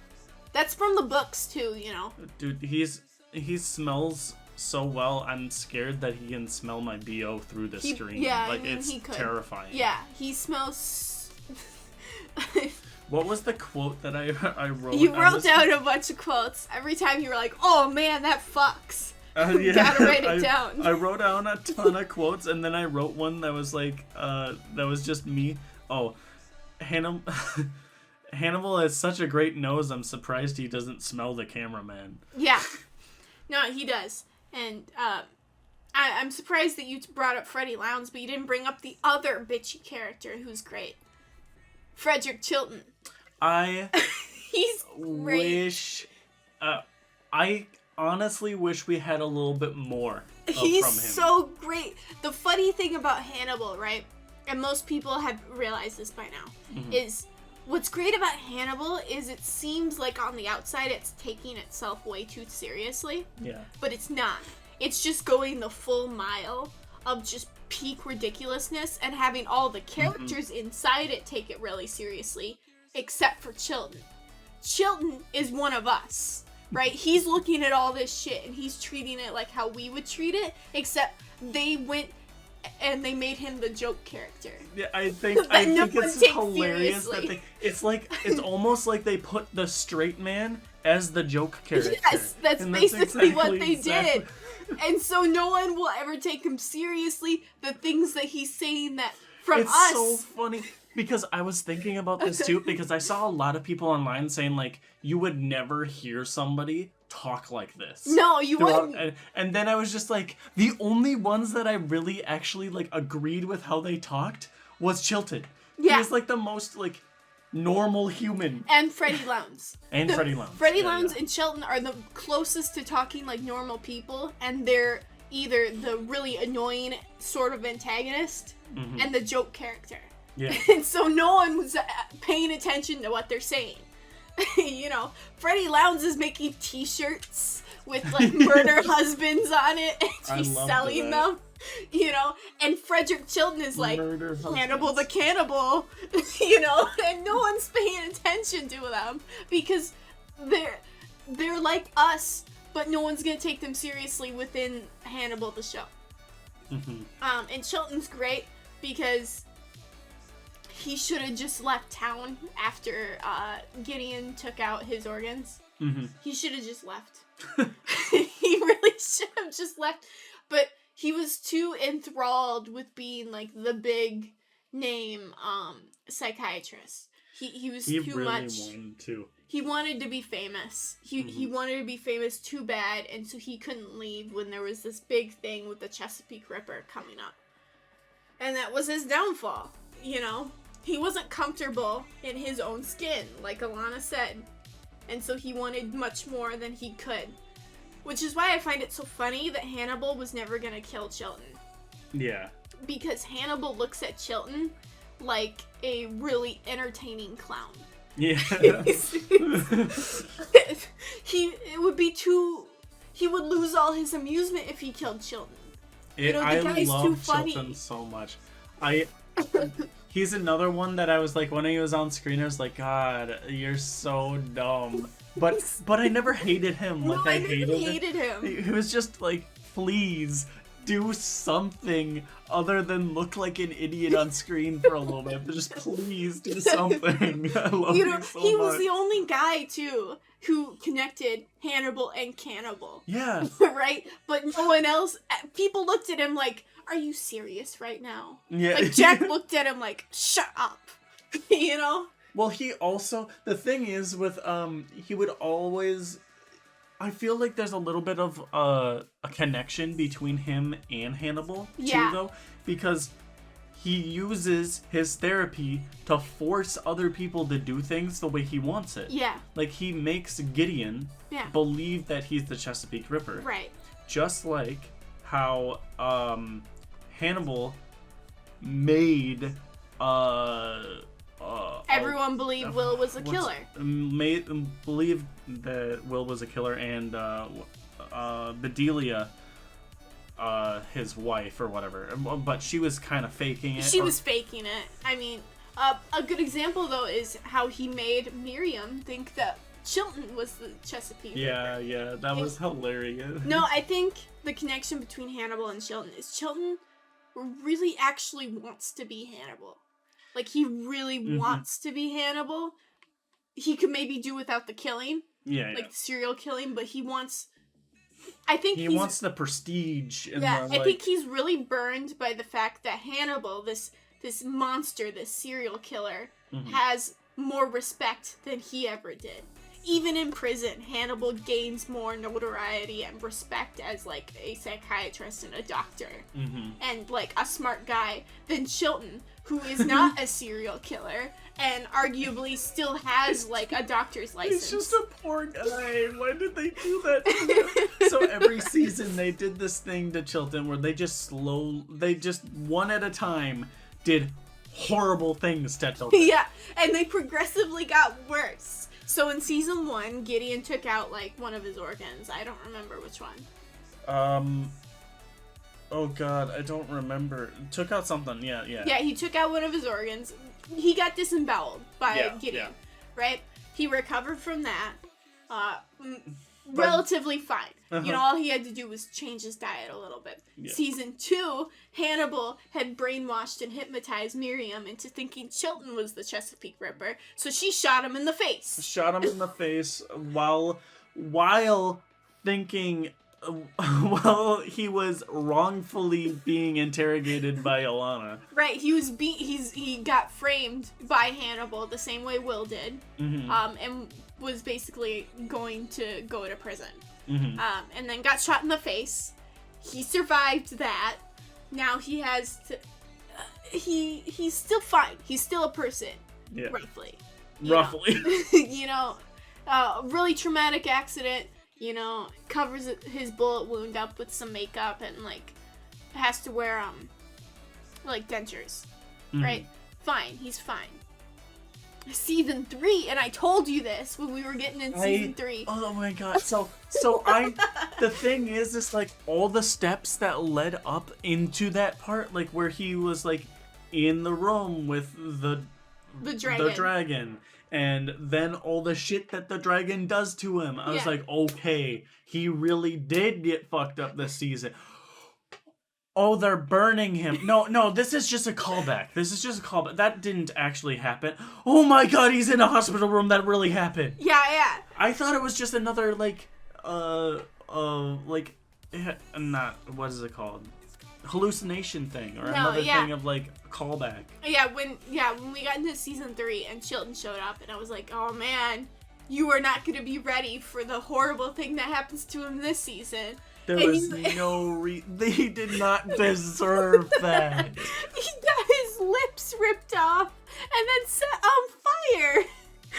That's from the books too, you know. Dude, he smells so well. I'm scared that he can smell my BO through the screen. Yeah, like, I mean, it's he could. terrifying. Yeah, he smells. What was the quote that I wrote? You wrote down a bunch of quotes. Every time you were like, "Oh man, that fucks." Yeah, gotta write it down. I wrote down a ton of quotes, and then I wrote one that was like, that was just me. Oh, Hannibal has such a great nose. I'm surprised he doesn't smell the cameraman. Yeah, no, he does, and I'm surprised that you brought up Freddie Lowndes, but you didn't bring up the other bitchy character who's great, Frederick Chilton. He's great. I honestly wish we had a little bit more from him. He's so great. The funny thing about Hannibal, right, and most people have realized this by now, is what's great about Hannibal is it seems like on the outside it's taking itself way too seriously. Yeah. But it's not. It's just going the full mile of just peak ridiculousness and having all the characters inside it take it really seriously, except for Chilton. Chilton is one of us. Right? He's looking at all this shit and he's treating it like how we would treat it, except they went and they made him the joke character. Yeah, I think it's hilarious that it's almost like they put the straight man as the joke character. Yes, that's basically what they did. And so no one will ever take him seriously. The things that he's saying that from us. It's so funny. Because I was thinking about this too, because I saw a lot of people online saying, like, you would never hear somebody talk like this. No, you wouldn't. And then I was just like, the only ones that I really actually, like, agreed with how they talked was Chilton. Yeah. He's, like, the most, like, normal human. And Freddie Lowndes. Freddie Lowndes. Freddie Lowndes and Chilton are the closest to talking like normal people, and they're either the really annoying sort of antagonist and the joke character. Yeah. And so no one was paying attention to what they're saying. You know, Freddie Lowndes is making t-shirts with like murder husbands on it and he's selling them. You know, and Frederick Chilton is like Hannibal the Cannibal, you know, and no one's paying attention to them because they're like us, but no one's gonna take them seriously within Hannibal the show. And Chilton's great because he should have just left town after Gideon took out his organs. He should have just left. He really should have just left. But he was too enthralled with being like the big name psychiatrist. He was too really much. Wanted to. He wanted to be famous. He wanted to be famous too bad, and so he couldn't leave when there was this big thing with the Chesapeake Ripper coming up. And that was his downfall, you know? He wasn't comfortable in his own skin, like Alana said. And so he wanted much more than he could. Which is why I find it so funny that Hannibal was never gonna kill Chilton. Yeah. Because Hannibal looks at Chilton like a really entertaining clown. Yeah. He would lose all his amusement if he killed Chilton. I guy's love too funny. Chilton so much. He's another one that I was like, when he was on screen, I was like, God, you're so dumb. But I never hated him. Like, I hated him. He was just like, please do something other than look like an idiot on screen for a little bit. Just please do something. I love you so he much. was the only guy too who connected Hannibal and Cannibal. Yeah. Right? But no one else. People looked at him like, are you serious right now? Yeah. Like, Jack looked at him like, shut up. You know? Well, he also, the thing is with, he would always, I feel like there's a little bit of a connection between him and Hannibal, Yeah. too, though, because he uses his therapy to force other people to do things the way he wants it. Yeah. Like, he makes Gideon believe that he's the Chesapeake Ripper. Right. Just like how, Hannibal made, everyone believed Will was a killer. Made them believe that Will was a killer, and Bedelia, his wife or whatever, but she was kind of faking it. She was faking it. I mean, a good example though is how he made Miriam think that Chilton was the Chesapeake Ripper. Yeah, that was hilarious. No, I think the connection between Hannibal and Chilton is Chilton really actually wants to be Hannibal. Like, he really wants to be Hannibal. He could maybe do without the killing. Yeah. Like, the serial killing, but he wants... I think he wants the prestige. And I think he's really burned by the fact that Hannibal, this monster, this serial killer, has more respect than he ever did. Even in prison, Hannibal gains more notoriety and respect as, like, a psychiatrist and a doctor. And, like, a smart guy than Chilton, who is not a serial killer and arguably still has, like, a doctor's license. He's just a poor guy. Why did they do that to him? So every season they did this thing to Chilton where they just one at a time did horrible things to Chilton. Yeah, and they progressively got worse. So in season 1, Gideon took out, like, one of his organs. I don't remember which one. Oh god, I don't remember. Took out something, yeah. Yeah, he took out one of his organs. He got disemboweled by Gideon, right? He recovered from that. Relatively fine. You know, all he had to do was change his diet a little bit. Yeah. Season 2, Hannibal had brainwashed and hypnotized Miriam into thinking Chilton was the Chesapeake Ripper, so she shot him in the face. Shot him in the face while thinking, while he was wrongfully being interrogated by Alana. Right, he got framed by Hannibal the same way Will did, and was basically going to go to prison. And then got shot in the face. He survived that. Now he has to... he's still fine. He's still a person. Yeah. Roughly. You know, really traumatic accident. You know, covers his bullet wound up with some makeup and, like, has to wear, like, dentures. Right? Fine. He's fine. Season 3, and I told you this when we were getting in season 3. Oh my god. So the thing is like all the steps that led up into that part, like where he was like in the room with the dragon, and then all the shit that the dragon does to him. I was like, okay, he really did get fucked up this season. Oh, they're burning him. No, this is just a callback. That didn't actually happen. Oh my god, he's in a hospital room. That really happened. Yeah. I thought it was just another, like, not, what is it called? Hallucination thing, or another thing of, like, callback. Yeah, when we got into season 3 and Chilton showed up, and I was like, oh man, you are not going to be ready for the horrible thing that happens to him this season. There was no reason. They did not deserve that. He got his lips ripped off and then set on fire.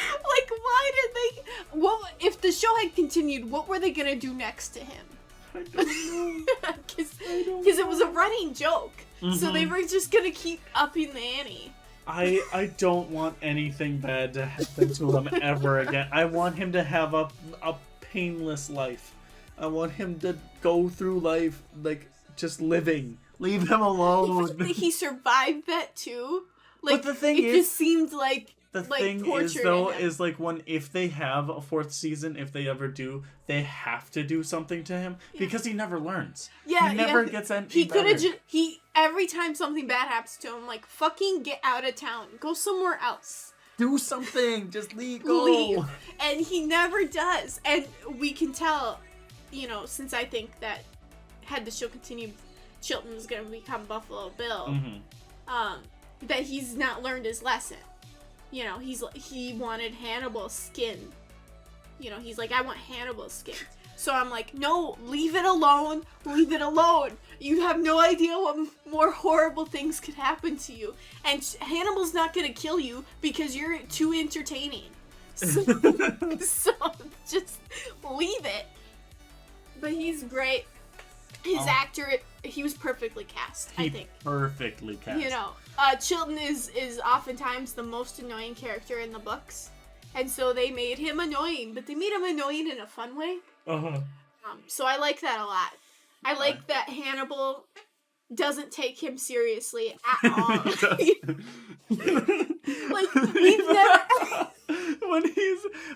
Like, why did they... Well, if the show had continued, what were they going to do next to him? I don't know. Because it was a running joke. So they were just going to keep upping the ante. I don't want anything bad to happen to him ever again. I want him to have a painless life. I want him to go through life like just living. Leave him alone. He survived that too. Like, but the thing it just seemed like the like thing torture is though to him. is like if they have a fourth season, if they ever do, they have to do something to him because he never learns. Yeah, he never gets any He could have better. every time something bad happens to him, like fucking get out of town, go somewhere else. Do something. Just leave. Go. Leave. And he never does. And we can tell, you know, since I think that had the show continued, Chilton was going to become Buffalo Bill, that he's not learned his lesson. You know, he wanted Hannibal's skin. You know, he's like, I want Hannibal's skin. So I'm like, no, leave it alone. Leave it alone. You have no idea what more horrible things could happen to you. And Hannibal's not going to kill you because you're too entertaining. So, so just leave it. But he's great. His actor, he was perfectly cast, I think. Perfectly cast. You know, Chilton is oftentimes the most annoying character in the books. And so they made him annoying, but they made him annoying in a fun way. So I like that a lot. I like that Hannibal doesn't take him seriously at all. Like, we've never...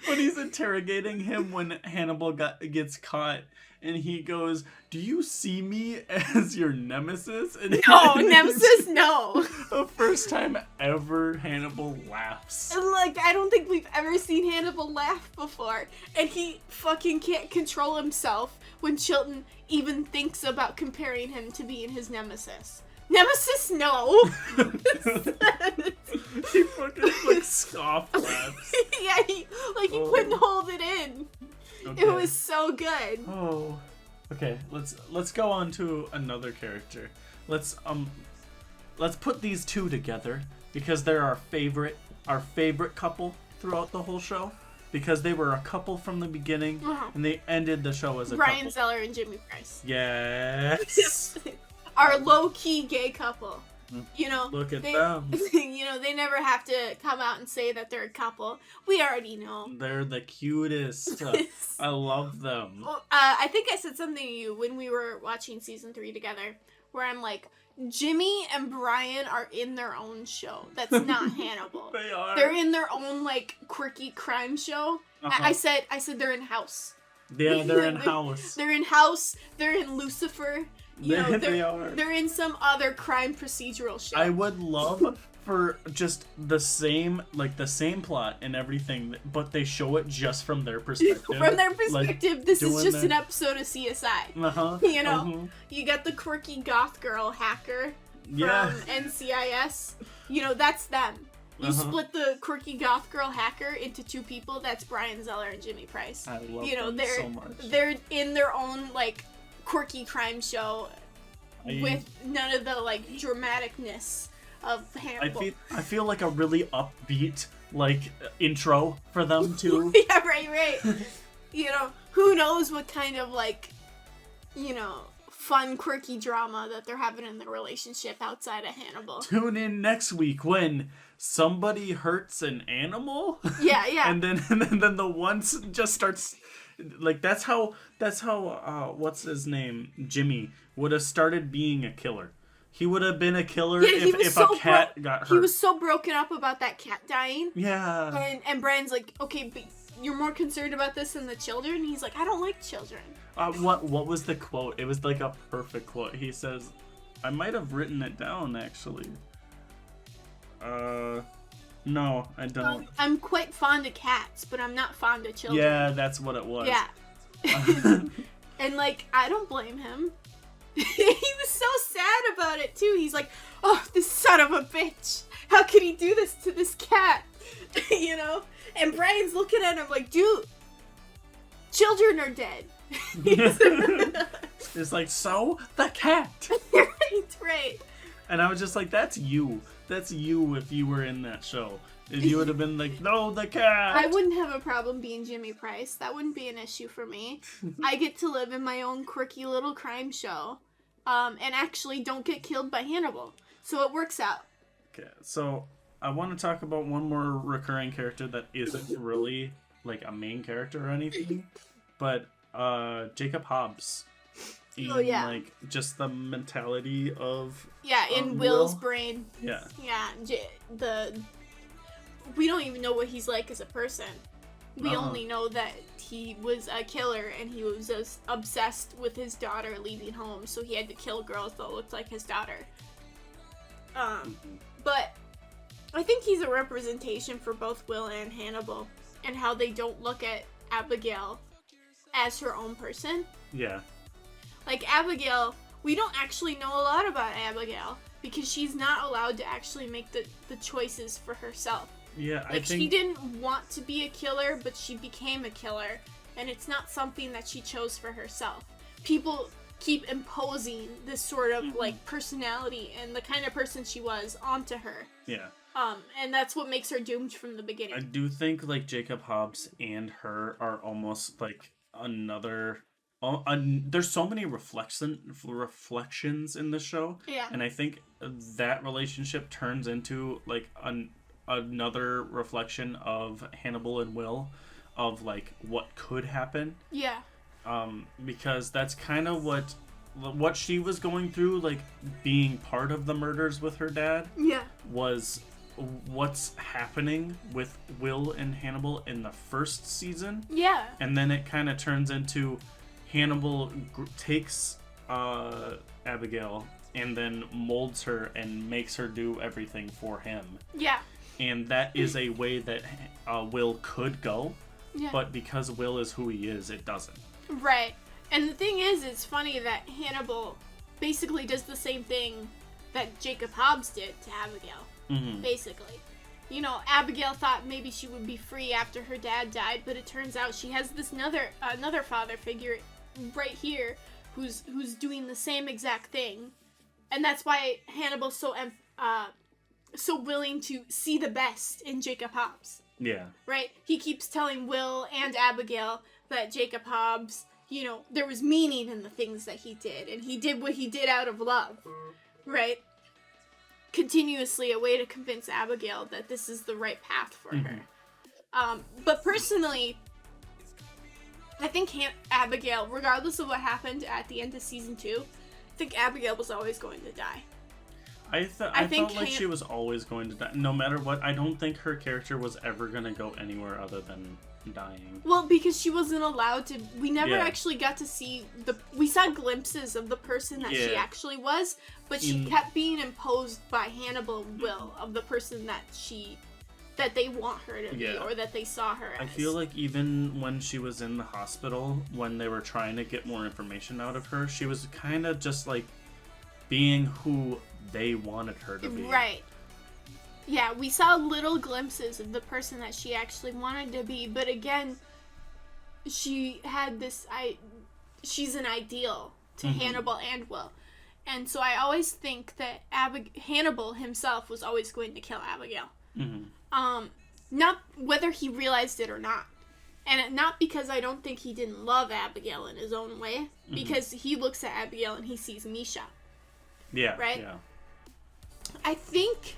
when he's interrogating him when Hannibal gets caught and he goes, "Do you see me as your nemesis?" And No, nemesis, no. The first time ever Hannibal laughs. And like, I don't think we've ever seen Hannibal laugh before. And he fucking can't control himself when Chilton even thinks about comparing him to being his nemesis. Nemesis, no. He fucking like scoff laughs. Yeah, he couldn't hold it in. Okay. It was so good. Oh, okay. Let's go on to another character. Let's put these two together because they're our favorite couple throughout the whole show because they were a couple from the beginning and they ended the show as a Brian couple. Zeller and Jimmy Price. Yes. Our low-key gay couple. You know, Look at them. You know, they never have to come out and say that they're a couple. We already know. They're the cutest. I love them. Well, I think I said something to you when we were watching season 3 together, where I'm like, Jimmy and Brian are in their own show. That's not Hannibal. They are. They're in their own like quirky crime show. I said they're in House. Yeah, they're in House. They're in House. They're in Lucifer. You know, they are. They're in some other crime procedural show. I would love for just the same plot and everything, but they show it just from their perspective. From their perspective, like, this is just an episode of CSI. You know, you got the quirky goth girl hacker from NCIS. You know, that's them. You split the quirky goth girl hacker into two people. That's Brian Zeller and Jimmy Price. I love them so much. They're in their own like quirky crime show with none of the like dramaticness of Hannibal. I feel like a really upbeat like intro for them too. Yeah, right. You know, who knows what kind of like, you know, fun quirky drama that they're having in their relationship outside of Hannibal. Tune in next week when somebody hurts an animal. Yeah. and then the one just starts. Like that's how what's his name, Jimmy, would have started being a killer. He would have been a killer if a cat got hurt. He was so broken up about that cat dying. Yeah. And Brian's like, okay, but you're more concerned about this than the children? He's like, I don't like children. What was the quote? It was like a perfect quote. He says, I might have written it down actually. No, I don't. I'm quite fond of cats, but I'm not fond of children. Yeah, that's what it was. Yeah. And, like, I don't blame him. He was so sad about it, too. He's like, oh, this son of a bitch. How could he do this to this cat? You know? And Brian's looking at him like, dude, children are dead. It's like, so? The cat. Right. And I was just like, that's you. That's you if you were in that show. And you would have been like, no, the cat. I wouldn't have a problem being Jimmy Price. That wouldn't be an issue for me. I get to live in my own quirky little crime show. And actually don't get killed by Hannibal. So it works out. Okay, so I want to talk about one more recurring character that isn't really like a main character or anything, but Jacob Hobbs. Oh, yeah. Like just the mentality of in Will's brain. Yeah. We don't even know what he's like as a person. We Uh-huh. only know that he was a killer and he was just obsessed with his daughter leaving home, so he had to kill girls that looked like his daughter. But I think he's a representation for both Will and Hannibal, and how they don't look at Abigail as her own person. Yeah. Like, Abigail, we don't actually know a lot about Abigail, because she's not allowed to actually make the choices for herself. Yeah, I Like, think she didn't want to be a killer, but she became a killer, and it's not something that she chose for herself. People keep imposing this sort of, like, personality and the kind of person she was onto her. Yeah. And that's what makes her doomed from the beginning. I do think like Jacob Hobbs and her are almost like another. There's so many reflections in the show, Yeah. and I think that relationship turns into like another reflection of Hannibal and Will, of like what could happen. Yeah. Because that's kind of what she was going through, like being part of the murders with her dad. Yeah. Was what's happening with Will and Hannibal in the first season. Yeah. And then it kind of turns into Hannibal takes Abigail and then molds her and makes her do everything for him. Yeah. And that is a way that Will could go, Yeah. but because Will is who he is, it doesn't. Right. And the thing is, it's funny that Hannibal basically does the same thing that Jacob Hobbs did to Abigail. Mm-hmm. Basically. You know, Abigail thought maybe she would be free after her dad died, but it turns out she has this another father figure right here who's doing the same exact thing. And that's why Hannibal's so willing to see the best in Jacob Hobbs. Yeah. Right? He keeps telling Will and Abigail that Jacob Hobbs, you know, there was meaning in the things that he did, and he did what he did out of love. Right? Continuously a way to convince Abigail that this is the right path for her. But personally, I think Abigail, regardless of what happened at the end of season 2, I think Abigail was always going to die. I felt like she was always going to die. No matter what, I don't think her character was ever going to go anywhere other than dying. Well, because she wasn't allowed to. We never Yeah. actually got to see we saw glimpses of the person that she Yeah. actually was, but she kept being imposed by Hannibal and Will of the person that they want her to be, Yeah. or that they saw her as. I feel like even when she was in the hospital, when they were trying to get more information out of her, she was kind of just like being who they wanted her to be. Right. Yeah, we saw little glimpses of the person that she actually wanted to be, but again, she had this. She's an ideal to Hannibal and Will, and so I always think that Hannibal himself was always going to kill Abigail. Not whether he realized it or not, and not because I don't think he didn't love Abigail in his own way, because he looks at Abigail and he sees Misha. Yeah. Right? Yeah. I think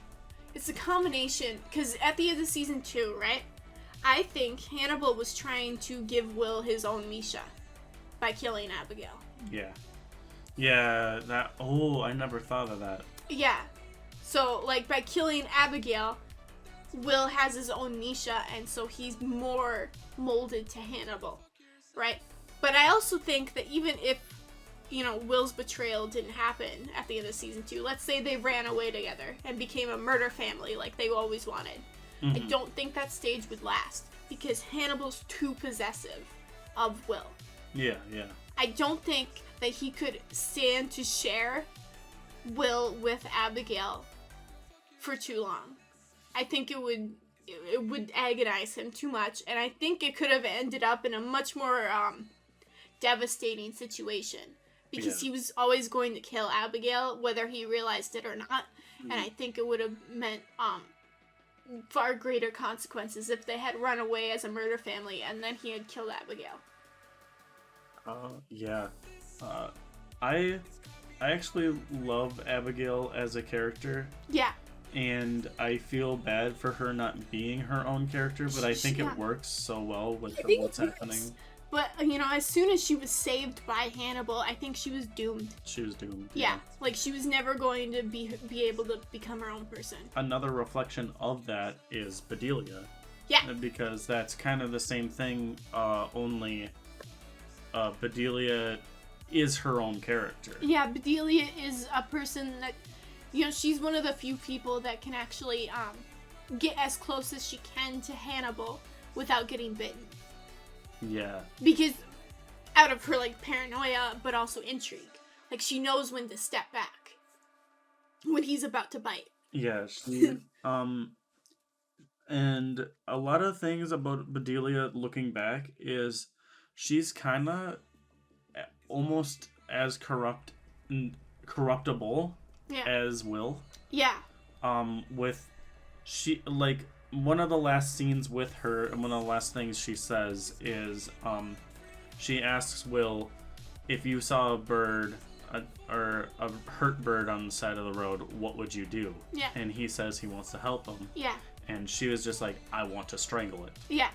it's a combination, because at the end of season 2, right? I think Hannibal was trying to give Will his own Misha by killing Abigail. Yeah. Yeah. That. Oh, I never thought of that. Yeah. So, like, by killing Abigail, Will has his own Misha, and so he's more molded to Hannibal, right? But I also think that even if, you know, Will's betrayal didn't happen at the end of season 2, let's say they ran away together and became a murder family like they always wanted, I don't think that stage would last, because Hannibal's too possessive of Will. Yeah. Yeah. I don't think that he could stand to share Will with Abigail for too long. I think it would agonize him too much, and I think it could have ended up in a much more devastating situation, because he was always going to kill Abigail whether he realized it or not, and I think it would have meant far greater consequences if they had run away as a murder family and then he had killed Abigail. Yeah. I actually love Abigail as a character. Yeah. and I feel bad for her not being her own character, but I think it works so well with what's happening. But, you know, as soon as she was saved by Hannibal, I think she was doomed. She was doomed. Yeah, like she was never going to be able to become her own person. Another reflection of that is Bedelia. Yeah. Because that's kind of the same thing, only Bedelia is her own character. Yeah, Bedelia is a person that, you know, she's one of the few people that can actually get as close as she can to Hannibal without getting bitten. Yeah. Because out of her, like, paranoia, but also intrigue. Like, she knows when to step back. When he's about to bite. Yeah, she, and a lot of things about Bedelia looking back is she's kind of almost as corruptible as Will. Yeah. With she, like, one of the last scenes with her, and one of the last things she says is, she asks Will, if you saw a bird, or a hurt bird on the side of the road, what would you do? Yeah. And he says he wants to help him. Yeah. And she was just like, I want to strangle it. Yeah.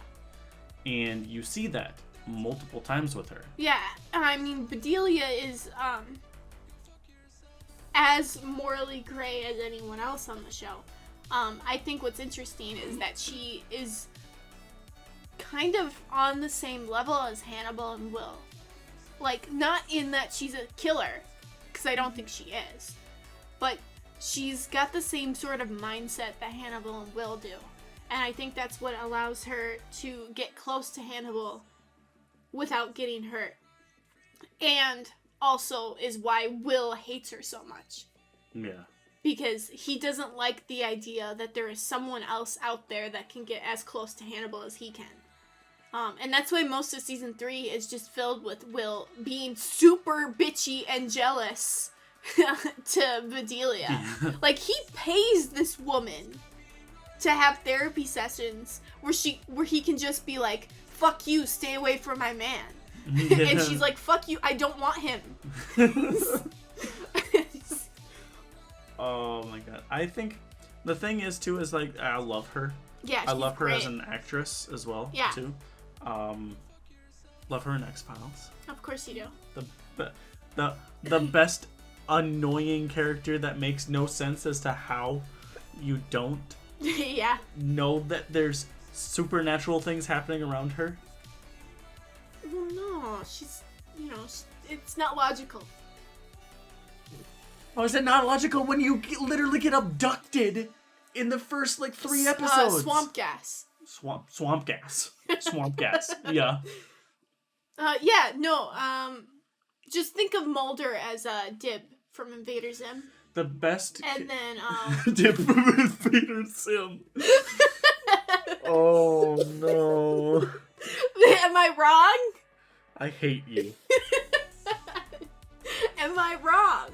And you see that multiple times with her. Yeah. I mean, Bedelia is, as morally gray as anyone else on the show. I think what's interesting is that she is kind of on the same level as Hannibal and Will. Like, not in that she's a killer, because I don't think she is, but she's got the same sort of mindset that Hannibal and Will do. And I think that's what allows her to get close to Hannibal without getting hurt. And also is why Will hates her so much. Yeah. Because he doesn't like the idea that there is someone else out there that can get as close to Hannibal as he can. And that's why most of season 3 is just filled with Will being super bitchy and jealous to Bedelia. Like, he pays this woman to have therapy sessions where he can just be like, fuck you, stay away from my man. Yeah. And she's like, fuck you, I don't want him. Oh my god. I think the thing is too is, like, I love her. Yeah, I love her great. as an actress as well. Yeah. Too. Love her in X-Files. Of course you do. The best annoying character that makes no sense as to how you don't Yeah. know that there's supernatural things happening around her. Well, no, she's, you know, it's not logical. Oh, is it not logical when you literally get abducted in the first, like, 3 episodes? Swamp gas. Swamp gas. Swamp gas. Yeah. Yeah, no, just think of Mulder as Dib from Invader Zim. The best... And then, Dip from Invader Zim. Oh, no. Am I wrong? I hate you. Am I wrong?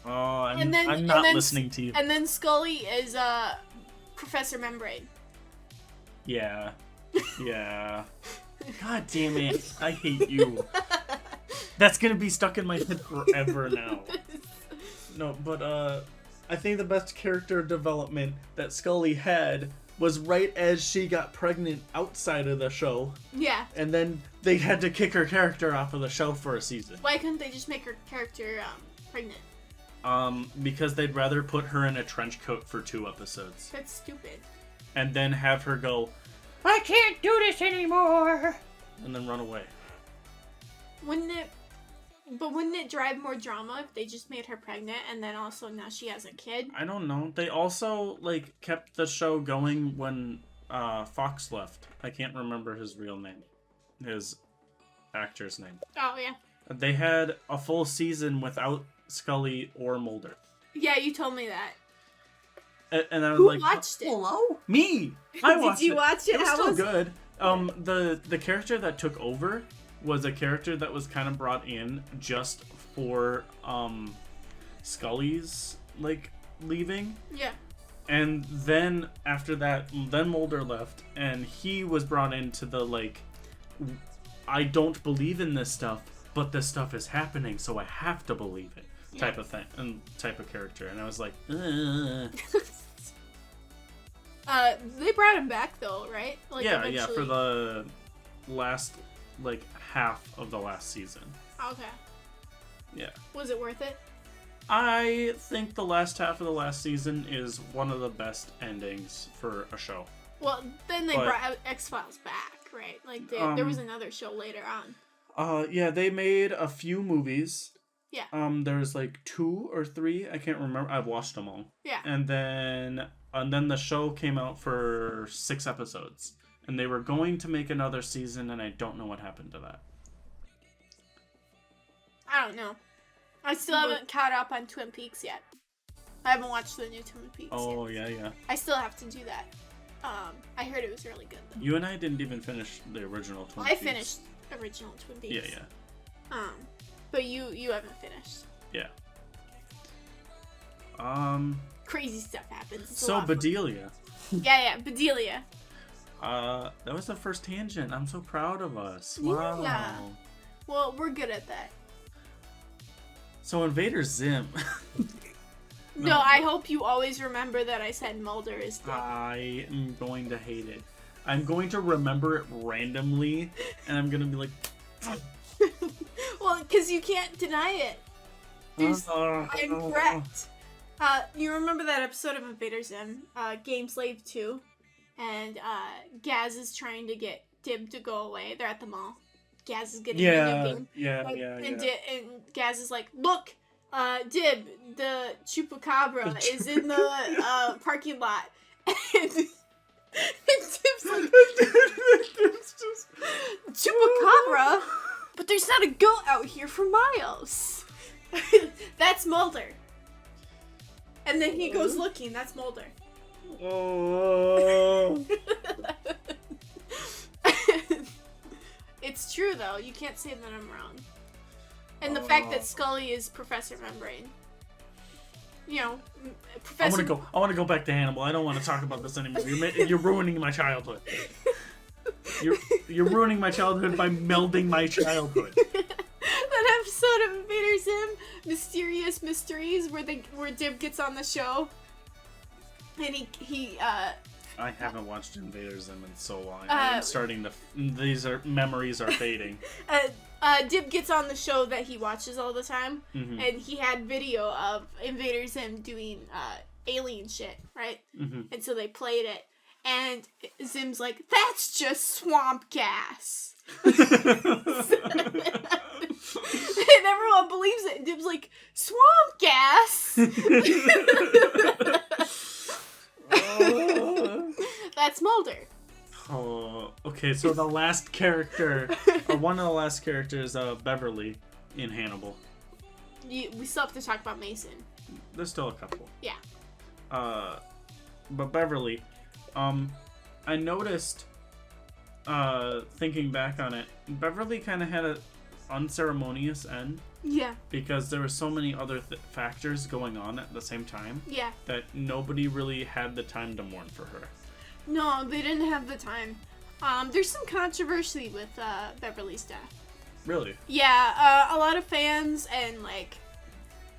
Oh, I'm not listening to you. And then Scully is Professor Membrane. Yeah. Yeah. God damn it. I hate you. That's gonna be stuck in my head forever now. No, but I think the best character development that Scully had was right as she got pregnant outside of the show. Yeah. And then they had to kick her character off of the show for a season. Why couldn't they just make her character pregnant? Because they'd rather put her in a trench coat for 2 episodes. That's stupid. And then have her go, I can't do this anymore! And then run away. Wouldn't it drive more drama if they just made her pregnant and then also now she has a kid? I don't know. They also, like, kept the show going when Fox left. I can't remember his real name. His actor's name. Oh, yeah. They had a full season without Scully or Mulder. Yeah, you told me that. And I was Who like, watched it? hello? Me! I watched it. Did you watch it? It was How still was good. The character that took over was a character that was kind of brought in just for Scully's, like, leaving. Yeah. And then after that, then Mulder left, and he was brought into the, like, I don't believe in this stuff, but this stuff is happening, so I have to believe it type of thing, and type of character. And I was like, They brought him back though, right? Like, yeah, eventually. yeah, for the last, like, half of the last season. Okay. Yeah. Was it worth it? I think the last half of the last season is one of the best endings for a show. Well, then they brought X-Files back, right? Like, there was another show later on. Yeah, they made a few movies. Yeah. There's like 2 or 3, I can't remember. I've watched them all. Yeah. And then the show came out for 6 episodes. And they were going to make another season, and I don't know what happened to that. I don't know. I still haven't caught up on Twin Peaks yet. I haven't watched the new Twin Peaks yet. Oh, yeah. I still have to do that. I heard it was really good, though. You and I didn't even finish the original Twin Peaks. I finished original Twin Peaks. Yeah. But you haven't finished. Yeah. Crazy stuff happens. It's So Bedelia. Yeah, Bedelia. That was the first tangent. I'm so proud of us. Yeah. Wow. Well, we're good at that. So Invader Zim. No, I hope you always remember that I said Mulder is dead. I am going to hate it. I'm going to remember it randomly, and I'm going to be like... Well, because you can't deny it. I'm correct. You remember that episode of Invader Zim, Game Slave 2? And Gaz is trying to get Dib to go away. They're at the mall. Gaz is getting a new game. Yeah. And Gaz is like, look, Dib, the chupacabra is in the parking lot. And Dib's like, chupacabra? But there's not a goat out here for miles. That's Mulder. And then he goes looking. That's Mulder. Oh. It's true, though. You can't say that I'm wrong. And the fact that Scully is Professor Membrane. You know, Professor... I want to go back to Hannibal. I don't want to talk about this anymore. You're ruining my childhood. You're ruining my childhood by melding my childhood. That episode of Invader Zim, Mysterious Mysteries, where Dib gets on the show, and he I haven't watched Invader Zim in so long. I'm starting to. Memories are fading. Dib gets on the show that he watches all the time, mm-hmm. and he had video of Invader Zim doing alien shit, right? Mm-hmm. And so they played it, and Zim's like, "That's just swamp gas." And everyone believes it. And Dib's like, "Swamp gas." That's Mulder. Oh, okay. So the last character, or one of the last characters, Beverly in Hannibal. We still have to talk about Mason. There's still a couple. Yeah. But Beverly, I noticed, thinking back on it, Beverly kind of had an unceremonious end. Yeah. Because there were so many other factors going on at the same time. Yeah. That nobody really had the time to mourn for her. No, they didn't have the time. There's some controversy with Beverly's death. Really? Yeah, a lot of fans and like,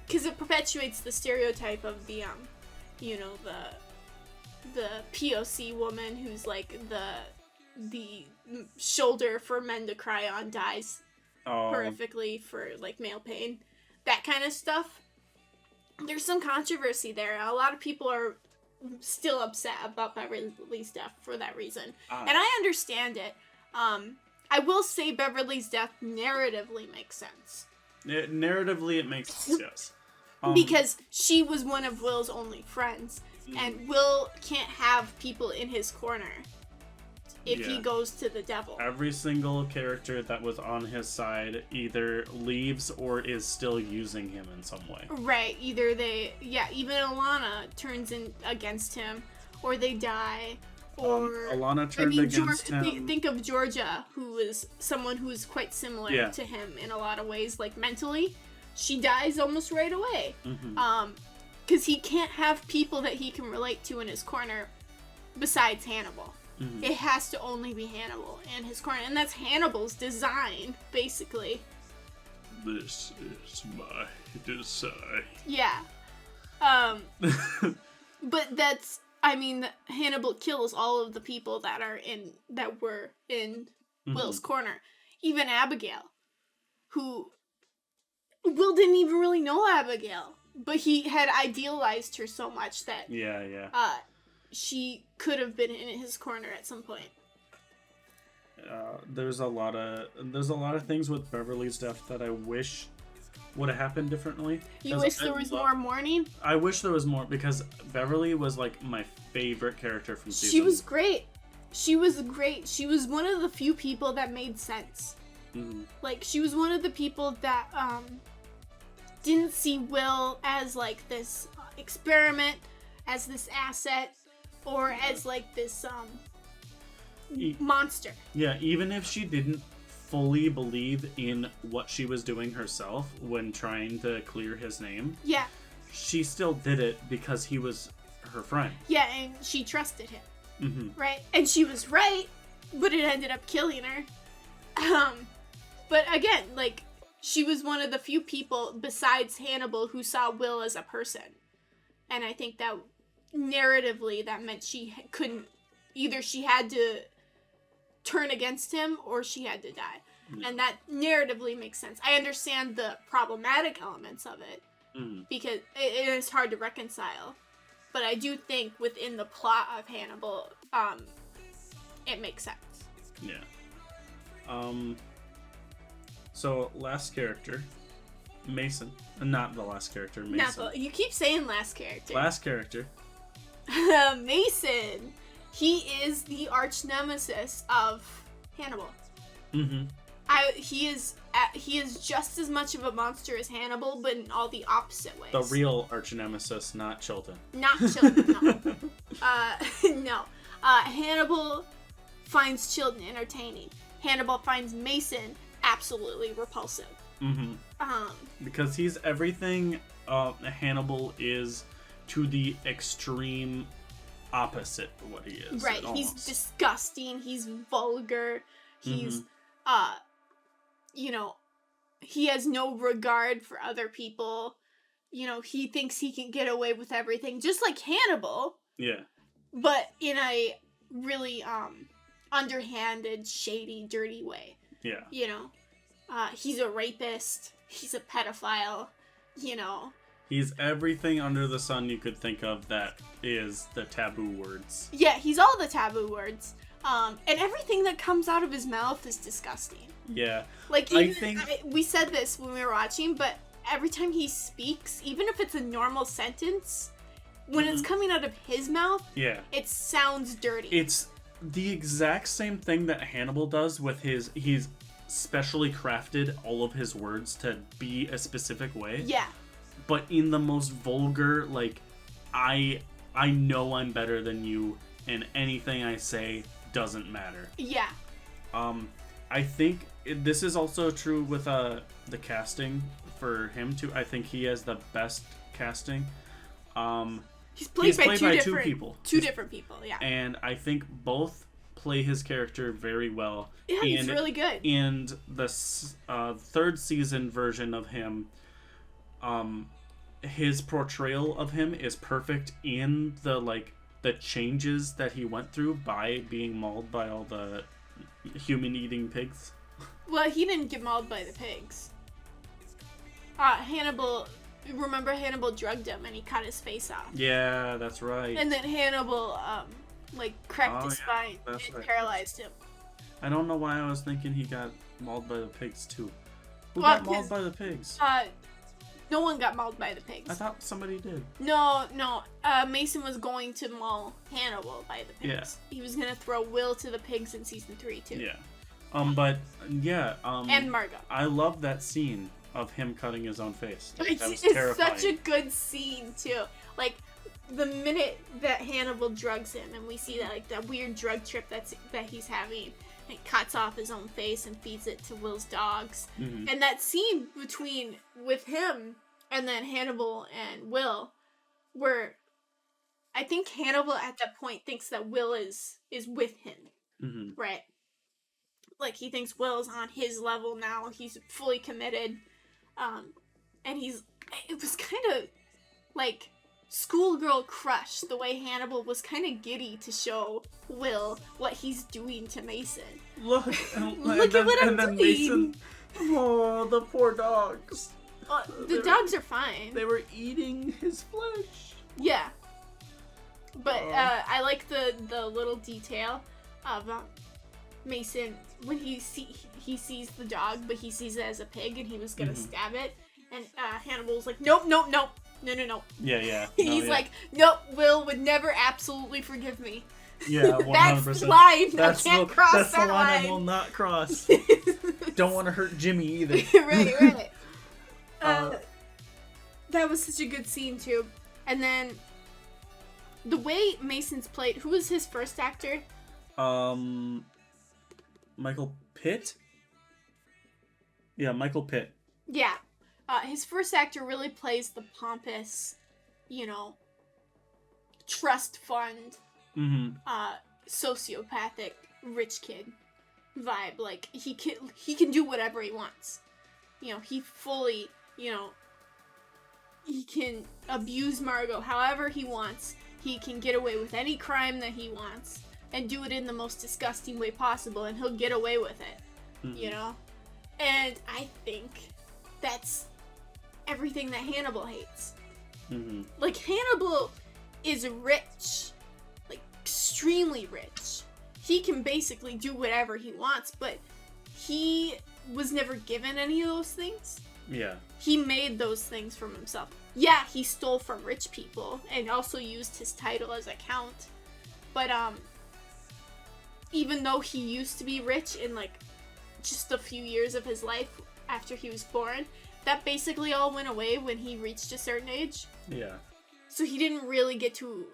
because it perpetuates the stereotype of the the POC woman who's like the shoulder for men to cry on dies horrifically for like male pain, that kind of stuff. There's some controversy there. A lot of people are still upset about Beverly's death for that reason, and I understand it. I will say Beverly's death narratively makes sense. Narratively, it makes sense, yes. Because she was one of Will's only friends, and Will can't have people in his corner if he goes to the devil. Every single character that was on his side either leaves or is still using him in some way. Right, either even Alana turns in against him, or they die, or... Alana turned against him. Think of Georgia, who is someone who is quite similar to him in a lot of ways, like mentally. She dies almost right away. Mm-hmm. Because he can't have people that he can relate to in his corner besides Hannibal. Mm-hmm. It has to only be Hannibal in his corner, and that's Hannibal's design, basically. This is my design. Yeah. But that's... I mean, Hannibal kills all of the people that were in Will's corner. Even Abigail, who Will didn't even really know Abigail, but he had idealized her so much that she could have been in his corner at some point. There's a lot of things with Beverly's death that I wish would have happened differently. You wish there was more mourning? I wish there was more, because Beverly was like my favorite character from season. She was great. She was great. She was one of the few people that made sense. Mm-hmm. Like, she was one of the people that didn't see Will as like this experiment, as this asset, or as like this monster. Yeah, even if she didn't fully believe in what she was doing herself when trying to clear his name. Yeah. She still did it because he was her friend. Yeah, and she trusted him. Mm-hmm. Right? And she was right, but it ended up killing her. But again, like, she was one of the few people besides Hannibal who saw Will as a person. And I think that narratively that meant she couldn't, either she had to turn against him or she had to die. Yeah. And that narratively makes sense. I understand the problematic elements of it because it is hard to reconcile. But I do think within the plot of Hannibal, it makes sense. Yeah. So last character, Mason. Not the last character, Mason. You keep saying last character. Last character. Mason. He is the arch nemesis of Hannibal. Mm-hmm. He is just as much of a monster as Hannibal, but in all the opposite ways. The real arch nemesis, not Chilton. Not Chilton, no. No. Hannibal finds Chilton entertaining. Hannibal finds Mason absolutely repulsive. Mm-hmm. Because he's everything Hannibal is to the extreme opposite of what he is. Right. He's disgusting. He's vulgar. He's, he has no regard for other people. You know, he thinks he can get away with everything, just like Hannibal. Yeah. But in a really, underhanded, shady, dirty way. Yeah. You know? He's a rapist. He's a pedophile. You know? He's everything under the sun you could think of that is the taboo words. Yeah, he's all the taboo words. And everything that comes out of his mouth is disgusting. Yeah. Like, we said this when we were watching, but every time he speaks, even if it's a normal sentence, when it's coming out of his mouth, it sounds dirty. It's the exact same thing that Hannibal does with he's specially crafted all of his words to be a specific way. Yeah. But in the most vulgar, like, I know I'm better than you, and anything I say doesn't matter. Yeah. I think this is also true with the casting for him too. I think he has the best casting. He's played by two people. Two different people, yeah. And I think both play his character very well. Yeah, he's really good. And the third season version of him, his portrayal of him is perfect in the changes that he went through by being mauled by all the human-eating pigs. Well, he didn't get mauled by the pigs. Hannibal drugged him and he cut his face off. Yeah, that's right. And then Hannibal, cracked his spine and paralyzed him. I don't know why I was thinking he got mauled by the pigs too. Who got mauled by the pigs? No one got mauled by the pigs. I thought somebody did. No. Mason was going to maul Hannibal by the pigs. Yeah. He was going to throw Will to the pigs in season 3 too. Yeah. And Margot. I love that scene of him cutting his own face. It's such a good scene too. Like, the minute that Hannibal drugs him and we see that weird drug trip that he's having, and cuts off his own face and feeds it to Will's dogs. Mm-hmm. And that scene with him and then Hannibal and Will, where I think Hannibal at that point thinks that Will is with him. Mm-hmm. Right? Like, he thinks Will's on his level now. He's fully committed. And it was kind of like schoolgirl crush, the way Hannibal was kind of giddy to show Will what he's doing to Mason. Look, Look at what I'm doing. Mason, oh, the poor dogs. The dogs are fine. They were eating his flesh. Yeah. But I like the little detail of Mason when he sees the dog, but he sees it as a pig and he was gonna stab it, and Hannibal's like, nope. No. Yeah. He's like, nope, Will would never absolutely forgive me. Yeah, 100%. That's the line. That's I can't cross that's that the line line. I will not cross. Don't want to hurt Jimmy either. right. That was such a good scene too. And then the way Mason's played, who was his first actor? Michael Pitt? Yeah, Michael Pitt. Yeah. His first actor really plays the pompous, trust fund, sociopathic rich kid vibe. Like, he can do whatever he wants. He fully, he can abuse Margot however he wants. He can get away with any crime that he wants and do it in the most disgusting way possible, and he'll get away with it, And I think that's everything that Hannibal hates. Like, Hannibal is rich, like, extremely rich. He can basically do whatever he wants, but he was never given any of those things. Yeah. He made those things from himself. Yeah, he stole from rich people and also used his title as a count. But, even though he used to be rich in, like, just a few years of his life after he was born, that basically all went away when he reached a certain age. Yeah. So he didn't really get to,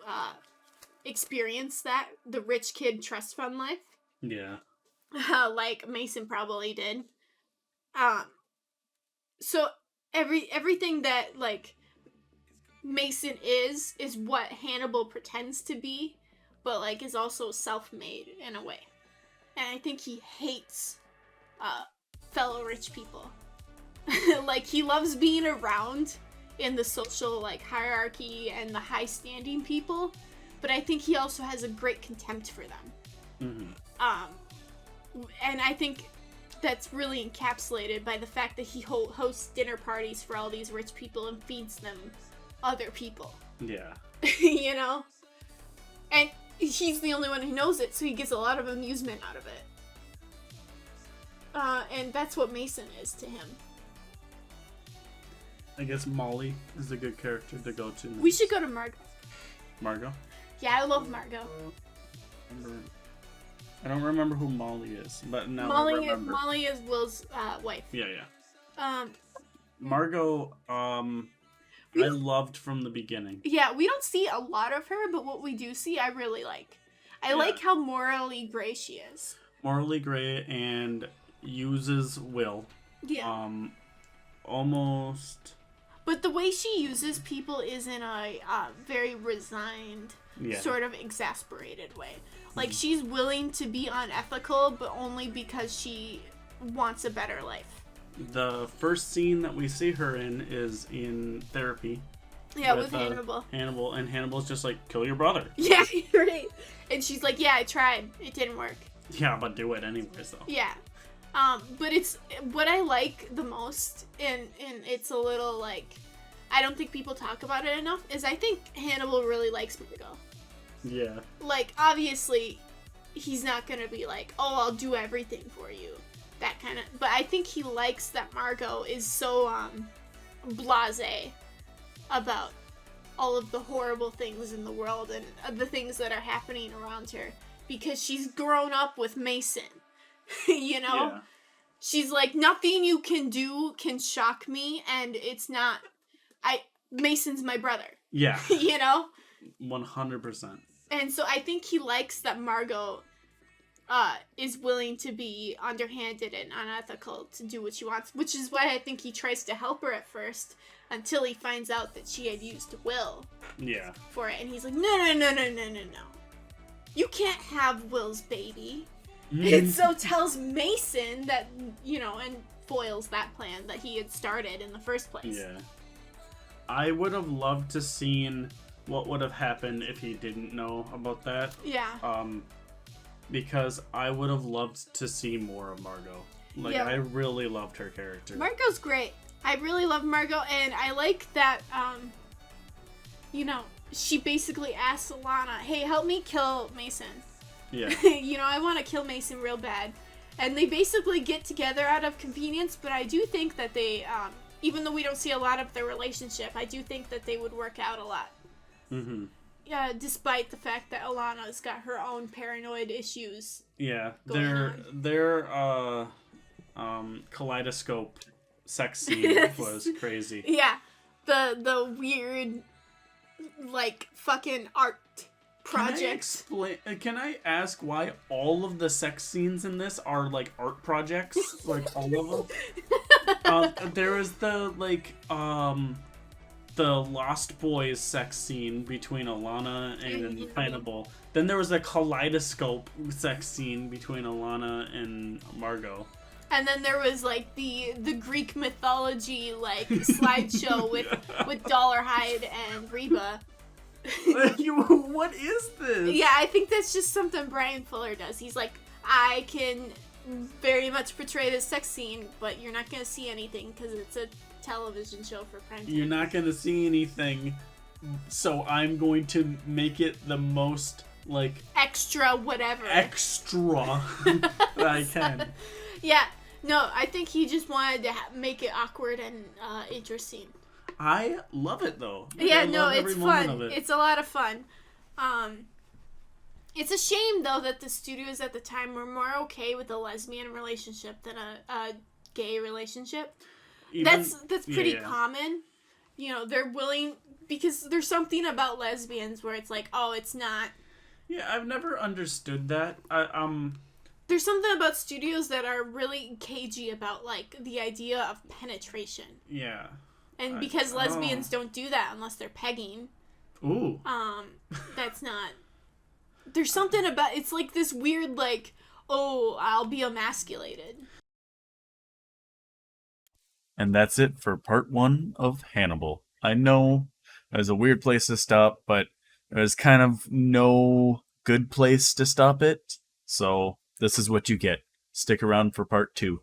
experience the rich kid trust fund life. Yeah. Like Mason probably did. So everything that, like, Mason is what Hannibal pretends to be, but, like, is also self-made in a way. And I think he hates fellow rich people. Like, he loves being around in the social, like, hierarchy and the high-standing people, but I think he also has a great contempt for them. And I think that's really encapsulated by the fact that he hosts dinner parties for all these rich people and feeds them other people. Yeah. And he's the only one who knows it, so he gets a lot of amusement out of it. And that's what Mason is to him. I guess Molly is a good character to go to. We should go to Margot. Margot? Yeah, I love Margot. I don't remember who Molly is, but now Molly I remember. Molly is Will's wife. Yeah. Margot, I loved from the beginning. Yeah, we don't see a lot of her, but what we do see, I really like. I like how morally gray she is. Morally gray and uses Will. Yeah. Almost. But the way she uses people is in a very resigned, sort of exasperated way. Like, she's willing to be unethical, but only because she wants a better life. The first scene that we see her in is in therapy. Yeah, with Hannibal. And Hannibal's just like, kill your brother. Yeah, right. And she's like, yeah, I tried. It didn't work. Yeah, but do it anyways, though. Yeah. But it's what I like the most, and it's a little, like, I don't think people talk about it enough, is I think Hannibal really likes Margot. Yeah. Like, obviously, he's not gonna be like, oh, I'll do everything for you. That kind of, but I think he likes that Margot is so, blasé about all of the horrible things in the world and the things that are happening around her, because she's grown up with Mason. Yeah. She's like, nothing you can do can shock me, and it's not, Mason's my brother. Yeah. 100%. And so I think he likes that Margot is willing to be underhanded and unethical to do what she wants, which is why I think he tries to help her at first until he finds out that she had used Will for it. And he's like, no. You can't have Will's baby. And so tells Mason that, and foils that plan that he had started in the first place. Yeah. I would have loved to seen what would have happened if he didn't know about that. Yeah. Because I would have loved to see more of Margot. Like, Yeah. I really loved her character. Margot's great. I really love Margot, and I like that, she basically asks Alana, hey, help me kill Mason. Yeah. I want to kill Mason real bad. And they basically get together out of convenience, but I do think that they, even though we don't see a lot of their relationship, I do think that they would work out a lot. Mm-hmm. Yeah, despite the fact that Alana's got her own paranoid issues. Yeah, Going their kaleidoscope sex scene was crazy. Yeah, the weird, like, fucking art projects. Can I ask why all of the sex scenes in this are like art projects? Like all of them? There was the Lost Boys sex scene between Alana and Hannibal. Then there was a kaleidoscope sex scene between Alana and Margot. And then there was like the Greek mythology like slideshow with Dollarhide and Reba. What is this? Yeah, I think that's just something Brian Fuller does. He's like, I can very much portray this sex scene, but you're not gonna see anything because it's a television show for prime time. You're not gonna see anything, so I'm going to make it the most like extra whatever that I can. Yeah, no, I think he just wanted to make it awkward and interesting. I love it though. Yeah, no, it's fun. It's a lot of fun. It's a shame though that the studios at the time were more okay with a lesbian relationship than a gay relationship. That's pretty common. They're willing, because there's something about lesbians where it's like, oh, it's not. Yeah, I've never understood that. There's something about studios that are really cagey about like the idea of penetration. Yeah. And because lesbians don't do that unless they're pegging. Ooh. That's not. There's something about, it's like this weird like, oh, I'll be emasculated. And that's it for part 1 of Hannibal. I know it was a weird place to stop, but there's kind of no good place to stop it. So this is what you get. Stick around for part 2.